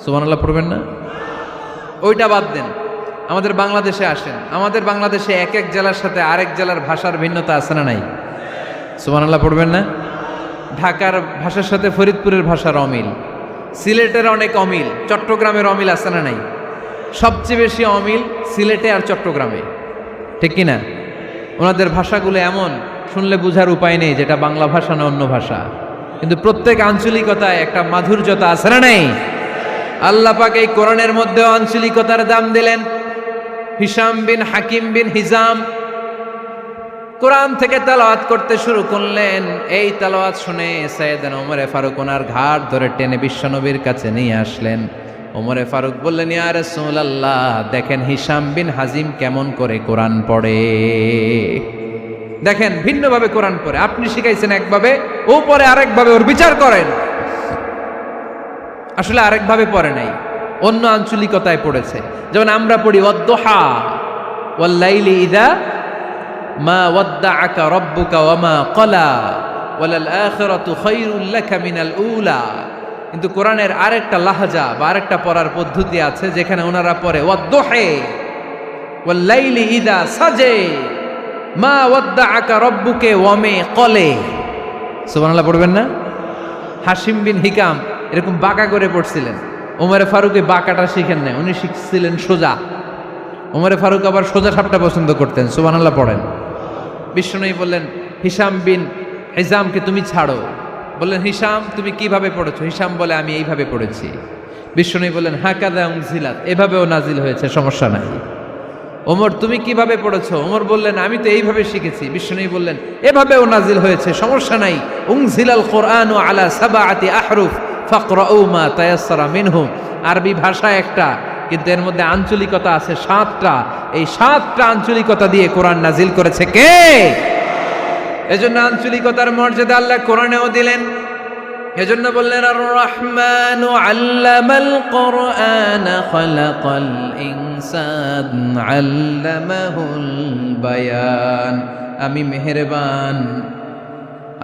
সুবহানাল্লাহ পড়বেন না? ওইটা বাদ দেন, আমাদের বাংলাদেশে আসেন, আমাদের বাংলাদেশে এক এক জেলার সাথে আরেক জেলার ভাষার ভিন্নতা আছে না নাই? সুবহানাল্লাহ পড়বেন না? ঢাকার ভাষার সাথে ফরিদপুরের ভাষার অমিল, সিলেটের অনেক অমিল, চট্টগ্রামের অমিল আছে না নাই? সবচেয়ে বেশি অমিল সিলেটে আর চট্টগ্রামে, ঠিক কিনা? ওনাদের ভাষাগুলো এমন, শুনলে বুঝার উপায় নেই যেটা বাংলা ভাষা না অন্য ভাষা, কিন্তু প্রত্যেক আঞ্চলিকতায় একটা মাধুর্যতা আছে না নাই? আল্লাহ পাক এই কোরআনের মধ্যে আঞ্চলিকতার দাম দিলেন। হিশাম বিন হাকিম বিন হিজাম কোরআন থেকে তেলাওয়াত করতে শুরু করলেন। এই তেলাওয়াত শুনে সাইয়েদনা ওমরে ফারুক ওনার ঘাড় ধরে টেনে বিশ্বনবীর কাছে নিয়ে আসলেন। ওমরে ফারুক বললেন, ইয়া রাসূলুল্লাহ, দেখেন হিশাম বিন হাজিম কেমন করে কোরআন পড়ে। দেখেন ভিন্নভাবে কোরআন পড়ে, আপনি শিখাইছেন একভাবে, ও পড়ে আরেকভাবে, ওর বিচার করেন। আসলে আরেকভাবে পড়ে নাই, অন্য আঞ্চলিকতায় পড়েছে। যেমন আমরা পড়ি ওয়াদ-দুহা ওয়াল লাইলি ইযা মা ওয়াদ্দাআকা রাব্বুকা ওয়া মা ক্বালা ওয়ালাল আখিরাতু খায়রুল লাকা মিনাল উলা। কিন্তু কোরআনের আরেকটা লাহজা বা আরেকটা পড়ার পদ্ধতি আছে, যেখানে ওনারা পড়ে ওয়াদ-দুহা ওয়াল লাইলি ইযা সাজে মা ওয়াদ্দাআকা রাব্বুকা ওয়া মা ক্বালা। সুবহানাল্লাহ পড়বেন না? হাশিম বিন হিকাম এরকম বাঁকা করে পড়ছিলেন। ওমরে ফারুক এই বাঁকাটা শিখেন না, উনি শিখছিলেন সোজা। ওমরে ফারুক আবার সোজা সাপটা পছন্দ করতেন। সুবহানাল্লাহ পড়েন। বিশ্বনবী বললেন, হিশাম বিন হিজামকে তুমি ছাড়ো। বললেন, হিশাম তুমি কিভাবে পড়েছো? হিশাম বলে, আমি এইভাবে পড়েছি। বিশ্বনবী বললেন, হাকাযা উনজিলাত, এভাবেও নাজিল হয়েছে, সমস্যা নাই। ওমর তুমি কিভাবে পড়েছো? ওমর বললেন, আমি তো এইভাবে শিখেছি। বিশ্বনবী বললেন, এভাবেও নাজিল হয়েছে, সমস্যা নাই। উনজিলাল কুরআনু আলা সাবআতি আহরুফ ফাকরাউ মা তায়াসসারা মিনহু। আরবি ভাষা একটা, কিন্তু এর মধ্যে আঞ্চলিকতা আছে 7টা। এই 7টা আঞ্চলিকতা দিয়ে কোরআন নাজিল করেছে কে? এজন্য আঞ্চলিকতার মর্যাদা আল্লাহ কোরআনেও দিলেন। এজন্য বললেন, আর রহমানু আল্লামাল কুরআন খালাকাল ইনসান আল্লামাহুল বায়ান। আমি মেহেরবান,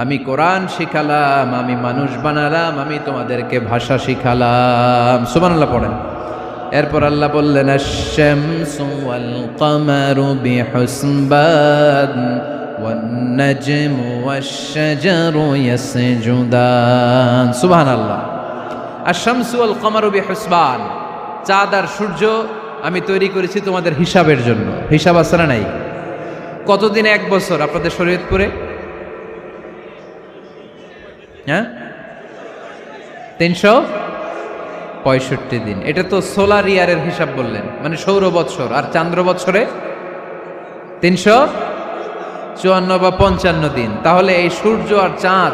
আমি কোরআন শিখালাম, আমি মানুষ বানালাম, আমি তোমাদেরকে ভাষা শিখালাম। সুবহানাল্লাহ পড়েন। এরপর আল্লাহ বললেন, আশ-শামসু ওয়াল কামারু বিহুসবান ওয়ান নাজমু ওয়াশ-শাজারু ইয়াসজুদান। সুবহানাল্লাহ। আশ-শামসু ওয়াল কামারু বিহুসবান, চাঁদ আর সূর্য আমি তৈরি করেছি তোমাদের হিসাবের জন্য। হিসাব আছে না নাই? কতদিন এক বছর আপনাদের শরীয়তপুরে? হ্যাঁ, 365 দিন। এটা তো সোলার ইয়ারের হিসাব বললেন, মানে সৌর বৎসর। আর চান্দ্র বৎসরে 354 বা 55 দিন। তাহলে এই সূর্য আর চাঁদ,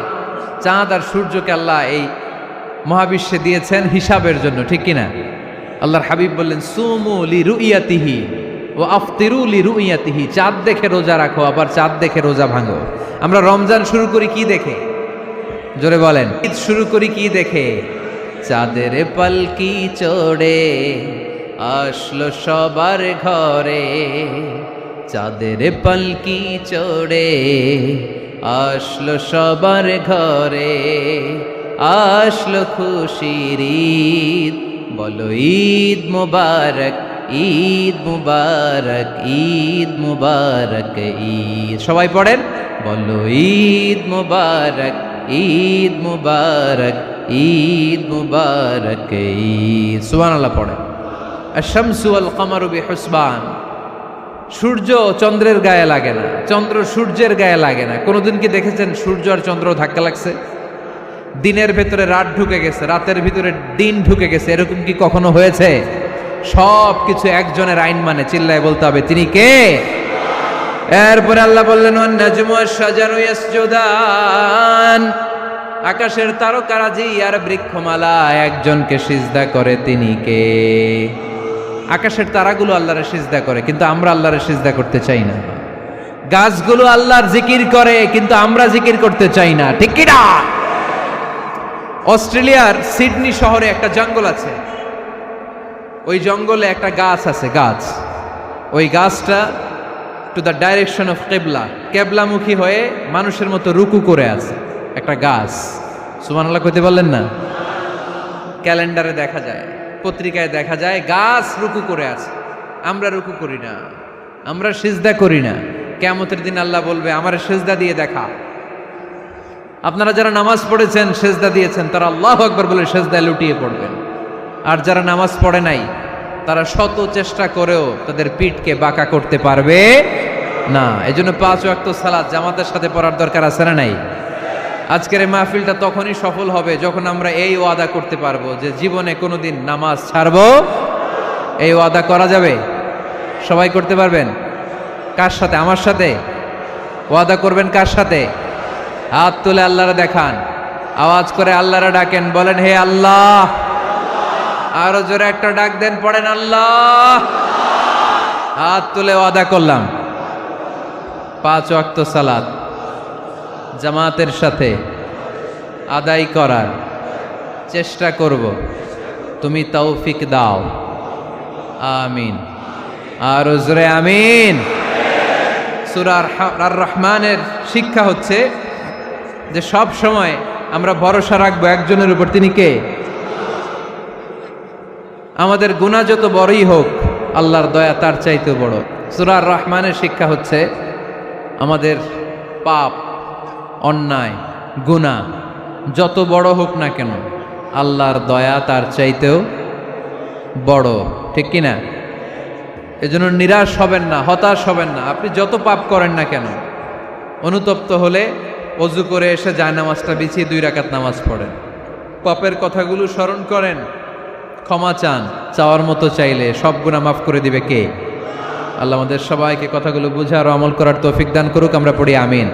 চাঁদ আর সূর্যকে আল্লাহ এই মহাবিশ্বে দিয়েছেন হিসাবের জন্য, ঠিক কিনা? আল্লাহর হাবিব বললেন, সুমু লিরুইয়াতিহি ওয়া আফতিরু লিরুইয়াতিহি। চাঁদ দেখে রোজা রাখো, আবার চাঁদ দেখে রোজা ভাঙো। আমরা রমজান শুরু করি কি দেখে? জোরে বলেন। ঈদ শুরু করি কি দেখে? চাঁদের পালকি চড়ে আসলো সবার ঘরে, চাঁদের পালকি চড়ে আসলো সবার ঘরে, আসলো খুশির ঈদ, বলো ঈদ মুবারক, ঈদ মুবারক, ঈদ মুবারক, ঈদ। সবাই পড়েন, বলো ঈদ মুবারক, ঈদ মুবারক, ঈদ মুবারক, ঈদ। সুবহানাল্লাহ পড়েন। আশ-শামসু ওয়াল কামারু বিহুসবান। সূর্য চন্দ্রের গায়ে লাগে না, চন্দ্র সূর্যের গায়ে লাগে না। কোনোদিন কি দেখেছেন সূর্য আর চন্দ্র ধাক্কা লাগছে? দিনের ভেতরে রাত ঢুকে গেছে, রাতের ভিতরে দিন ঢুকে গেছে, এরকম কি কখনো হয়েছে? সব কিছু একজনের আইন মানে, চিল্লায় বলতে হবে, তিনি কে? এরপরে আল্লাহ বললেন, ওয়ান নাজমু ওয়াশ-শাজারু ইয়াসজুদান। আকাশের তারকারাজি আর বৃক্ষমালা একজনকে সিজদা করে, তিনি কে? আকাশের তারাগুলো আল্লাহরে সিজদা করে, কিন্তু আমরা আল্লাহরে সিজদা করতে চাই না। গাছগুলো আল্লাহর জিকির করে, কিন্তু আমরা জিকির করতে চাই না, ঠিক কি না? অস্ট্রেলিয়ার সিডনি শহরে একটা জঙ্গল আছে। ওই জঙ্গলে একটা গাছ আছে, গাছ। ওই গাছটা টু দ্য ডাইরেকশন অফ কেবলা, কেবলামুখী হয়ে মানুষের মতো রুকু করে আছে একটা গাছ। সুবহানাল্লাহ কইতে বললেন না? ক্যালেন্ডারে দেখা যায়, পত্রিকায় দেখা যায়, গাছ রুকু করে আছে। আমরা রুকু করি না, আমরা সিজদা করি না। কিয়ামতের দিন আল্লাহ বলবে, আমার সিজদা দিয়ে দেখা। আপনারা যারা নামাজ পড়েছেন, সিজদা দিয়েছেন, তারা আল্লাহু আকবার বলে সিজদায় লুটিয়ে পড়বেন। আর যারা নামাজ পড়ে নাই, তারা শত চেষ্টা করেও তাদের পিঠকে বাঁকা করতে পারবে না। এজন্য 5 ওয়াক্ত সালাত জামাতের সাথে পড়ার দরকার আছে না নাই? আজকের এই মাহফিলটা তখনই সফল হবে যখন আমরা এই ওয়াদা করতে পারবো যে জীবনে কোনোদিন নামাজ ছাড়বো। এই ওয়াদা করা যাবে? সবাই করতে পারবেন? কার সাথে? আমার সাথে? ওয়াদা করবেন কার সাথে? হাত তুলে আল্লাহরে দেখান, আওয়াজ করে আল্লাহরে ডাকেন, বলেন হে আল্লাহ। আরো জোরে একটা ডাক দেন, পড়েন আল্লাহ। হাত তুলে ওয়াদা করলাম 5 ওয়াক্ত সালাত জামাতের সাথে আদায় করার চেষ্টা করব, তুমি তৌফিক দাও, আমিন। আর জোরে আমিন। সূরা আর রহমানের শিক্ষা হচ্ছে যে সব সময় আমরা ভরসা রাখবো একজনের উপর, তিনি কে? আমাদের গুনাহ যত বড়ই হোক, আল্লাহর দয়া তার চাইতেও বড়। সূরা আর রহমানের শিক্ষা হচ্ছে আমাদের পাপ, অন্যায়, গুনাহ যত বড় হোক না কেন, আল্লাহর দয়া তার চাইতেও বড়, ঠিক কিনা? এজন্য নিরাশ হবেন না, হতাশ হবেন না। আপনি যত পাপ করেন না কেন, অনুতপ্ত হলে অজু করে এসে জায়নামাজটা বিছিয়ে 2 রাকাত নামাজ পড়েন, পাপের কথাগুলো স্মরণ করেন, ক্ষমা চান, চাওয়ার মতো চাইলে সব গুনাহ মাফ করে দিবে কে? আল্লাহ আমাদের সবাইকে কথাগুলো বুঝার ও আমল করার তৌফিক দান করুক। আমরা পড়ি আমিন।